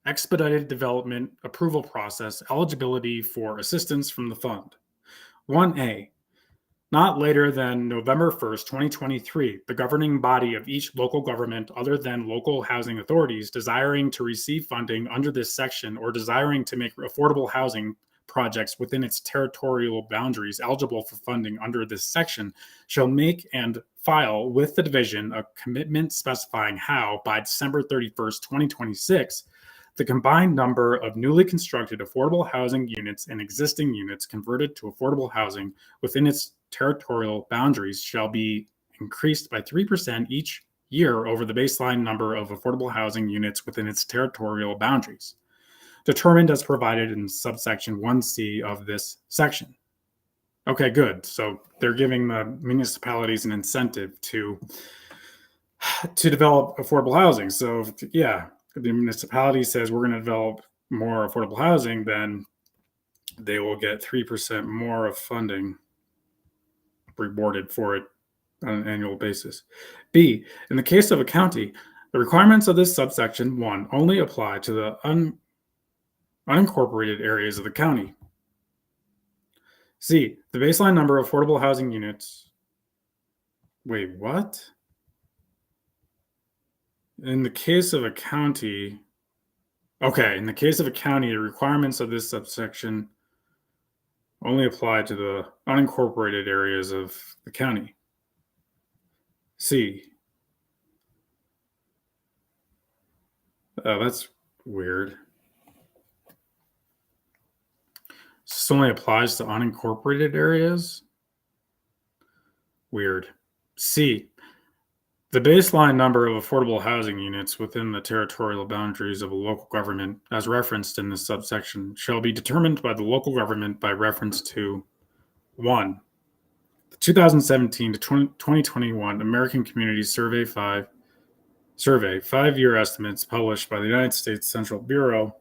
expedited development approval process, eligibility for assistance from the fund. 1A. Not later than November 1st, 2023, the governing body of each local government other than local housing authorities desiring to receive funding under this section or desiring to make affordable housing projects within its territorial boundaries eligible for funding under this section shall make and file with the division a commitment specifying how, by December 31st, 2026, the combined number of newly constructed affordable housing units and existing units converted to affordable housing within its territorial boundaries shall be increased by 3% each year over the baseline number of affordable housing units within its territorial boundaries, determined as provided in subsection 1C of this section. Okay, good. So they're giving the municipalities an incentive to develop affordable housing. So yeah, if the municipality says we're going to develop more affordable housing, then they will get 3% more of funding rewarded for it on an annual basis. B, in the case of a county, the requirements of this subsection 1 only apply to the unincorporated areas of the county. C, the baseline number of affordable housing units. Wait, what? In the case of a county, okay, in the case of a county, the requirements of this subsection only apply to the unincorporated areas of the county. C. Oh, that's weird. This only applies to unincorporated areas? Weird. C. The baseline number of affordable housing units within the territorial boundaries of a local government, as referenced in this subsection, shall be determined by the local government by reference to 1. The 2017 to 2021 American Community Survey 5-year estimates published by the United States Central Bureau.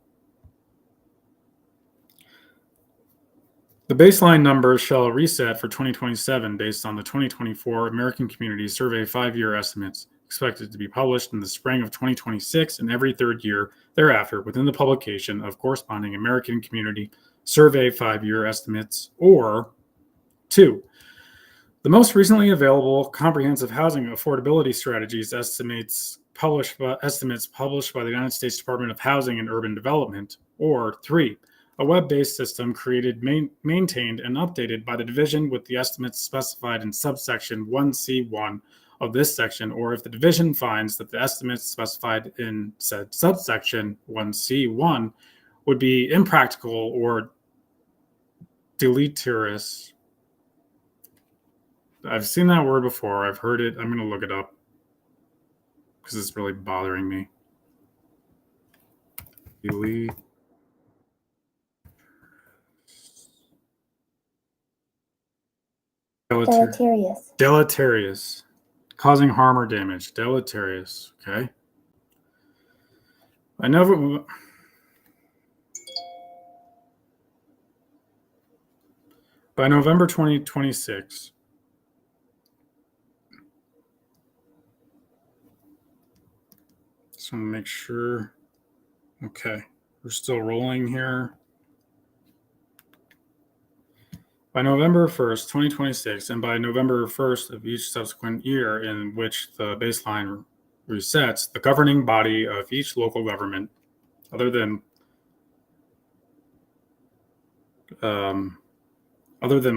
The baseline numbers shall reset for 2027 based on the 2024 American Community Survey 5-year estimates, expected to be published in the spring of 2026 and every third year thereafter within the publication of corresponding American Community Survey 5-year estimates. Or 2. The most recently available comprehensive housing affordability strategies estimates published by the United States Department of Housing and Urban Development. Or 3. A web-based system created, maintained, and updated by the division with the estimates specified in subsection 1C1 of this section, or if the division finds that the estimates specified in said subsection 1C1 would be impractical or deleterious. I've seen that word before. I've heard it. I'm going to look it up because it's really bothering me. Deleterious. Causing harm or damage. Deleterious. Okay. I know. By November 2026. Just want to make sure. Okay. We're still rolling here. By November 1st, 2026, and by November 1st of each subsequent year in which the baseline resets, the governing body of each local government, other than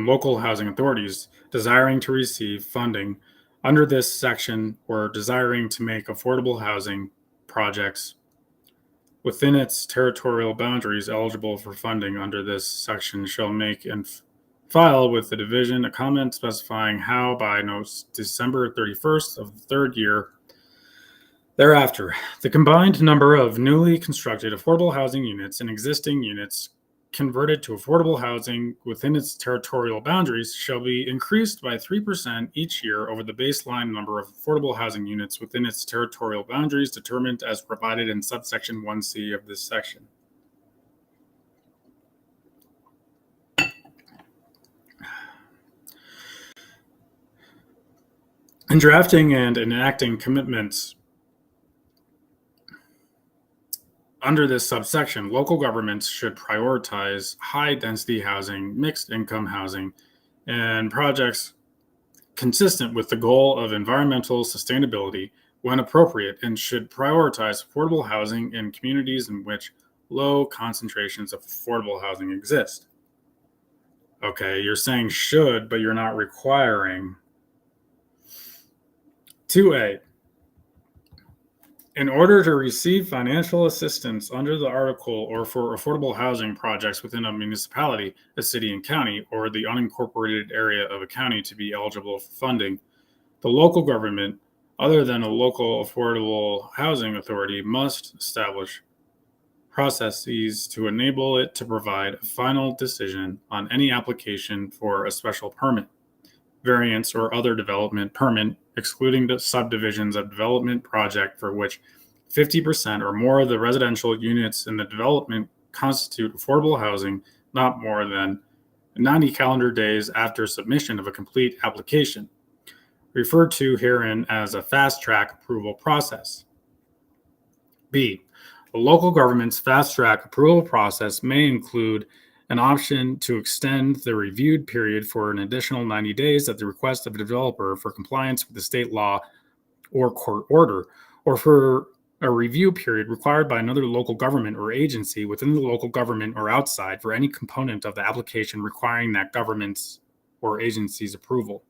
local housing authorities desiring to receive funding under this section or desiring to make affordable housing projects within its territorial boundaries eligible for funding under this section shall make and file with the division a comment specifying how by December 31st of the third year thereafter, the combined number of newly constructed affordable housing units and existing units converted to affordable housing within its territorial boundaries shall be increased by 3% each year over the baseline number of affordable housing units within its territorial boundaries determined as provided in subsection 1C of this section. In drafting and enacting commitments under this subsection, local governments should prioritize high-density housing, mixed-income housing, and projects consistent with the goal of environmental sustainability when appropriate, and should prioritize affordable housing in communities in which low concentrations of affordable housing exist. Okay, you're saying should, but you're not requiring. 2A. In order to receive financial assistance under the article or for affordable housing projects within a municipality, a city and county, or the unincorporated area of a county to be eligible for funding, the local government, other than a local affordable housing authority, must establish processes to enable it to provide a final decision on any application for a special permit, variance, or other development permit, excluding the subdivisions of development project for which 50% or more of the residential units in the development constitute affordable housing, not more than 90 calendar days after submission of a complete application, referred to herein as a fast-track approval process. B. The local government's fast-track approval process may include an option to extend the reviewed period for an additional 90 days at the request of a developer for compliance with the state law or court order, or for a review period required by another local government or agency within the local government or outside for any component of the application requiring that government's or agency's approval.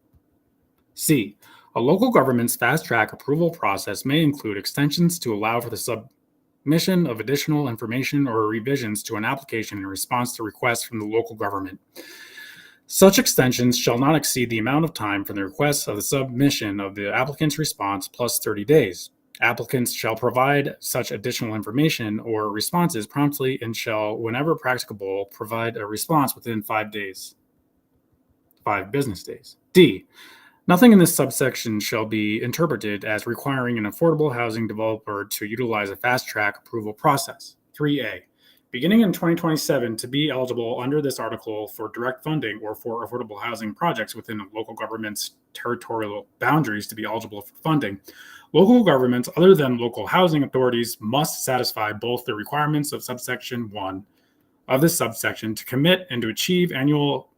C. A local government's fast-track approval process may include extensions to allow for the submission of additional information or revisions to an application in response to requests from the local government. Such extensions shall not exceed the amount of time from the request of the submission of the applicant's response plus 30 days. Applicants shall provide such additional information or responses promptly and shall, whenever practicable, provide a response within 5 business days. D. Nothing in this subsection shall be interpreted as requiring an affordable housing developer to utilize a fast-track approval process. 3A. Beginning in 2027, to be eligible under this article for direct funding or for affordable housing projects within a local government's territorial boundaries to be eligible for funding, local governments other than local housing authorities must satisfy both the requirements of subsection 1 of this subsection to commit and to achieve annual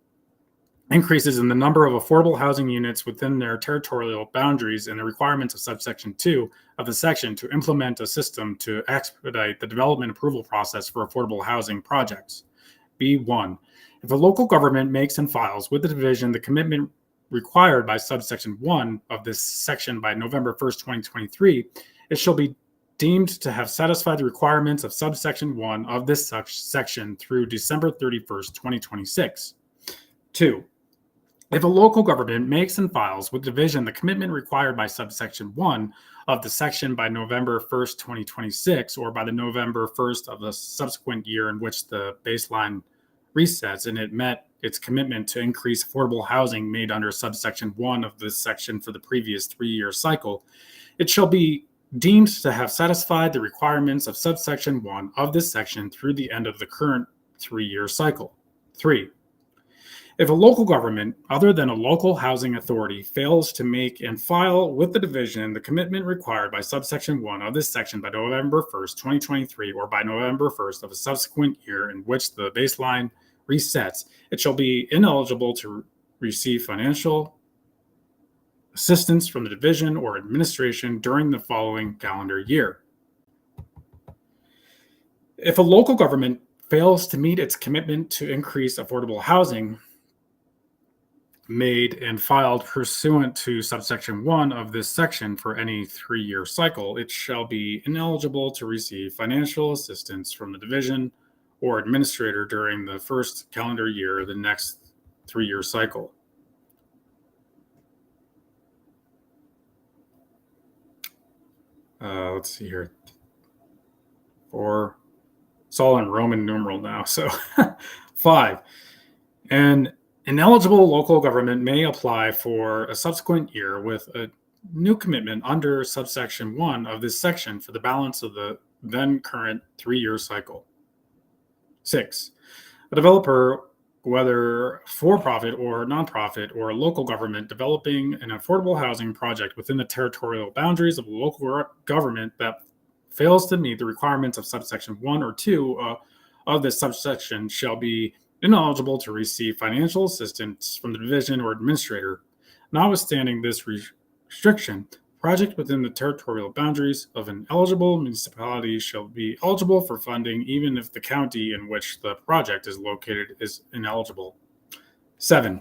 increases in the number of affordable housing units within their territorial boundaries and the requirements of subsection 2 of the section to implement a system to expedite the development approval process for affordable housing projects. B1. If a local government makes and files with the division the commitment required by subsection 1 of this section by November 1st, 2023, it shall be deemed to have satisfied the requirements of subsection 1 of this section through December 31st, 2026. 2. If a local government makes and files with division the commitment required by subsection 1 of the section by November 1st, 2026, or by the November 1st of the subsequent year in which the baseline resets, and it met its commitment to increase affordable housing made under subsection 1 of this section for the previous 3-year cycle, it shall be deemed to have satisfied the requirements of subsection 1 of this section through the end of the current 3-year cycle. 3. If a local government, other than a local housing authority, fails to make and file with the division the commitment required by subsection 1 of this section by November 1st, 2023, or by November 1st of a subsequent year in which the baseline resets, it shall be ineligible to receive financial assistance from the division or administration during the following calendar year. If a local government fails to meet its commitment to increase affordable housing made and filed pursuant to subsection 1 of this section for any 3-year cycle, it shall be ineligible to receive financial assistance from the division or administrator during the first calendar year of the next 3-year cycle. Let's see here. 4. It's all in Roman numeral now. So 5. An ineligible local government may apply for a subsequent year with a new commitment under subsection 1 of this section for the balance of the then current 3-year cycle. 6. A developer, whether for-profit or nonprofit, or a local government developing an affordable housing project within the territorial boundaries of a local government that fails to meet the requirements of subsection 1 or 2 of this subsection shall be ineligible to receive financial assistance from the division or administrator. Notwithstanding this restriction, project within the territorial boundaries of an eligible municipality shall be eligible for funding even if the county in which the project is located is ineligible. 7.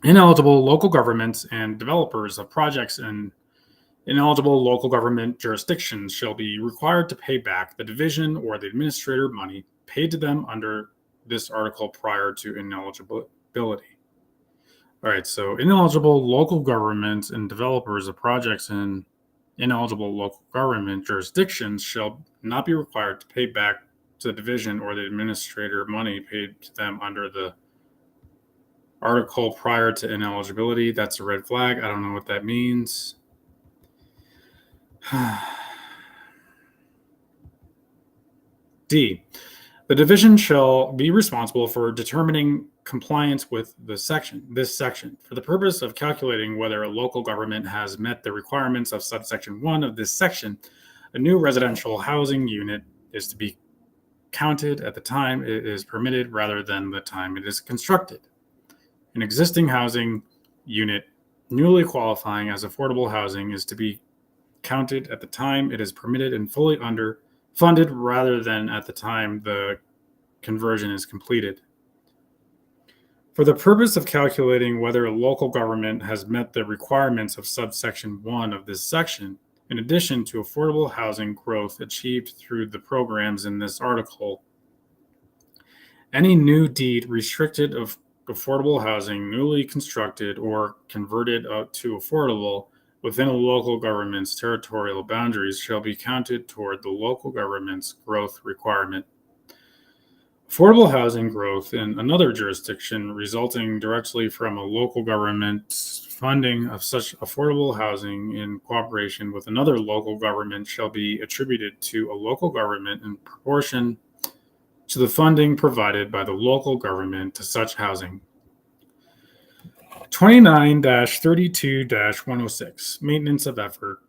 Ineligible local governments and developers of projects in ineligible local government jurisdictions shall be required to pay back the division or the administrator money paid to them under this article prior to ineligibility. All right, so ineligible local governments and developers of projects in ineligible local government jurisdictions shall not be required to pay back to the division or the administrator money paid to them under the article prior to ineligibility. That's a red flag. I don't know what that means. D. The division shall be responsible for determining compliance with this section. For the purpose of calculating whether a local government has met the requirements of subsection 1 of this section, a new residential housing unit is to be counted at the time it is permitted rather than the time it is constructed. An existing housing unit newly qualifying as affordable housing is to be counted at the time it is permitted and fully funded rather than at the time the conversion is completed. For the purpose of calculating whether a local government has met the requirements of subsection 1 of this section, in addition to affordable housing growth achieved through the programs in this article, any new deed restricted of affordable housing newly constructed or converted to affordable within a local government's territorial boundaries shall be counted toward the local government's growth requirement. Affordable housing growth in another jurisdiction resulting directly from a local government's funding of such affordable housing in cooperation with another local government shall be attributed to a local government in proportion to the funding provided by the local government to such housing. 29-32-106, maintenance of effort.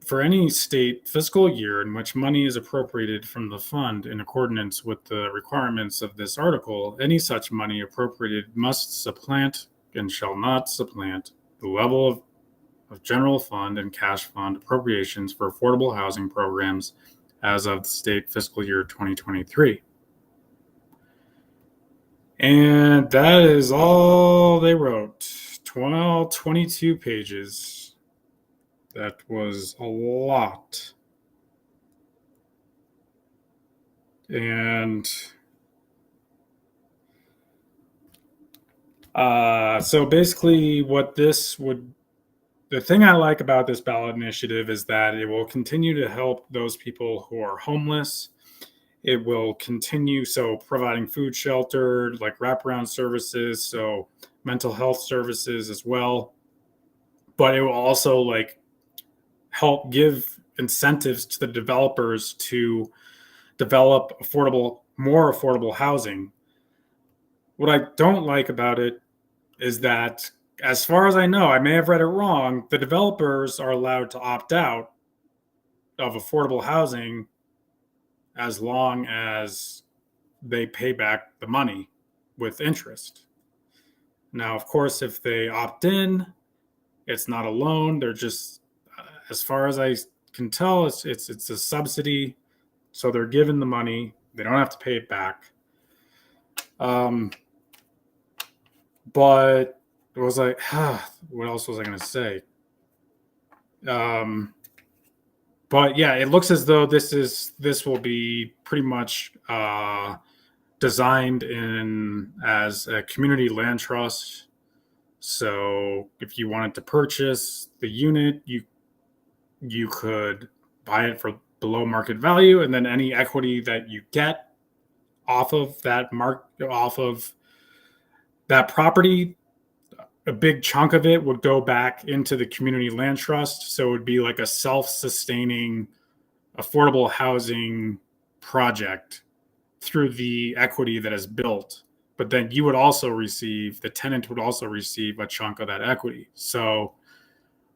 For any state fiscal year in which money is appropriated from the fund in accordance with the requirements of this article, any such money appropriated must supplant and shall not supplant the level of general fund and cash fund appropriations for affordable housing programs as of the state fiscal year 2023. And that is all they wrote. 22 pages. That was a lot. And so basically the thing I like about this ballot initiative is that it will continue to help those people who are homeless. It will continue, providing food, shelter, like wraparound services, so mental health services as well. But it will also help give incentives to the developers to develop more affordable housing. What I don't like about it is that, as far as I know, I may have read it wrong, the developers are allowed to opt out of affordable housing as long as they pay back the money with interest. Now, of course, if they opt in, it's not a loan. They're just, as far as I can tell, it's a subsidy. So they're given the money. They don't have to pay it back. But it was like, what else was I going to say? But yeah, it looks as though this will be pretty much designed as a community land trust. So if you wanted to purchase the unit, you could buy it for below market value, and then any equity that you get off of that property, a big chunk of it would go back into the community land trust. So it would be like a self-sustaining affordable housing project through the equity that is built. But then the tenant would also receive a chunk of that equity. So,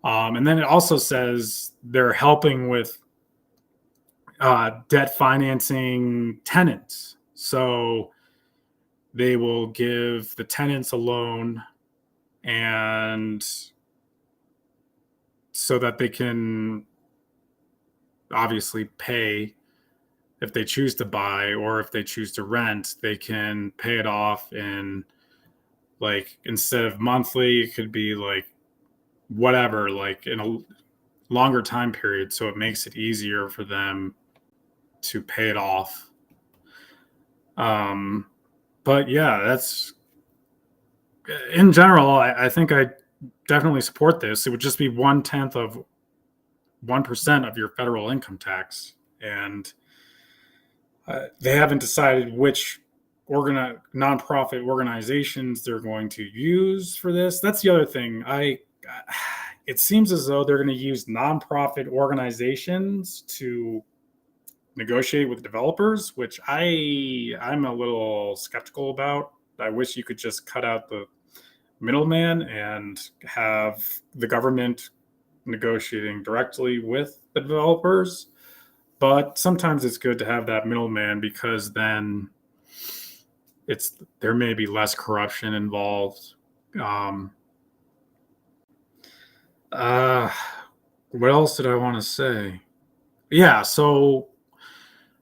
and then it also says they're helping with debt financing tenants. So they will give the tenants a loan, and so that they can obviously pay if they choose to buy, or if they choose to rent, they can pay it off in, instead of monthly, it could be whatever, in a longer time period. So it makes it easier for them to pay it off. But yeah, that's, in general, I think I definitely support this. It would just be 1/10 of 1% of your federal income tax. And they haven't decided which nonprofit organizations they're going to use for this. That's the other thing. It seems as though they're going to use nonprofit organizations to negotiate with developers, which I'm a little skeptical about. I wish you could just cut out the middleman and have the government negotiating directly with the developers. But sometimes it's good to have that middleman because then there may be less corruption involved. Um, uh, what else did I want to say? Yeah, so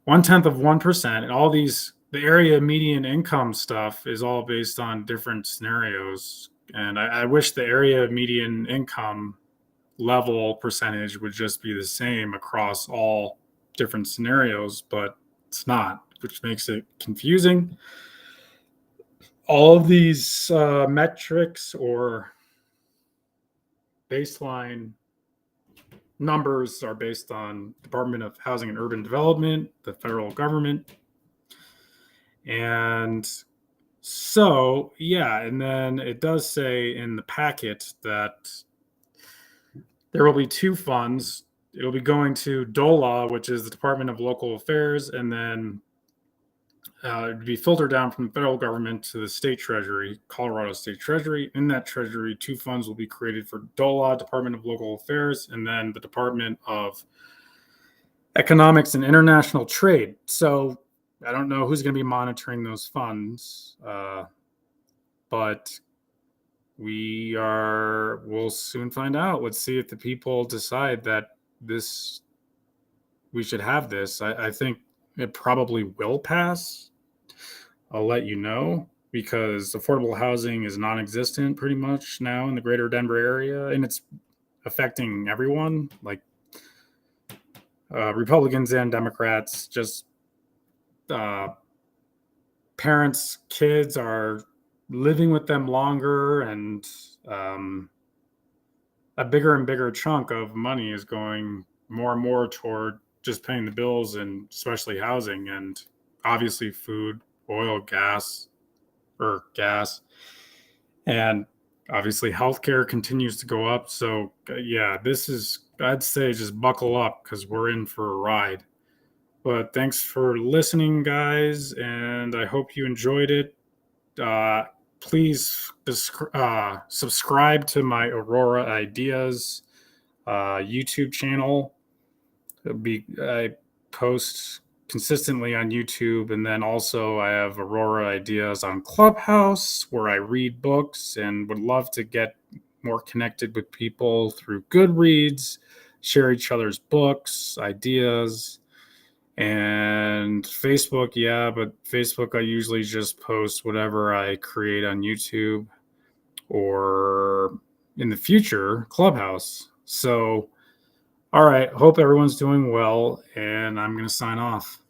0.1% and all these the area median income stuff is all based on different scenarios. And I wish the area median income level percentage would just be the same across all different scenarios, but it's not, which makes it confusing. All of these metrics or baseline numbers are based on Department of Housing and Urban Development, the federal government. And so, yeah, and then it does say in the packet that there will be two funds. It'll be going to DOLA, which is the Department of Local Affairs, and then it'd be filtered down from the federal government to the state treasury, Colorado State Treasury. In that treasury, two funds will be created for DOLA, Department of Local Affairs, and then the Department of Economics and International Trade. So I don't know who's going to be monitoring those funds, but we'll soon find out. Let's see if the people decide that we should have this. I think it probably will pass. I'll let you know, because affordable housing is non-existent pretty much now in the greater Denver area, and it's affecting everyone, like Republicans and Democrats. Just parents, kids are living with them longer, and a bigger and bigger chunk of money is going more and more toward just paying the bills, and especially housing, and obviously food, oil, gas, and obviously healthcare continues to go up. So yeah, I'd say just buckle up because we're in for a ride. But thanks for listening, guys, and I hope you enjoyed it. Please subscribe to my Aurora Ideas YouTube channel. I post consistently on YouTube, and then also I have Aurora Ideas on Clubhouse, where I read books and would love to get more connected with people through Goodreads, share each other's books, ideas. And Facebook, yeah, but Facebook, I usually just post whatever I create on YouTube, or in the future, Clubhouse. So, all right, hope everyone's doing well, and I'm going to sign off.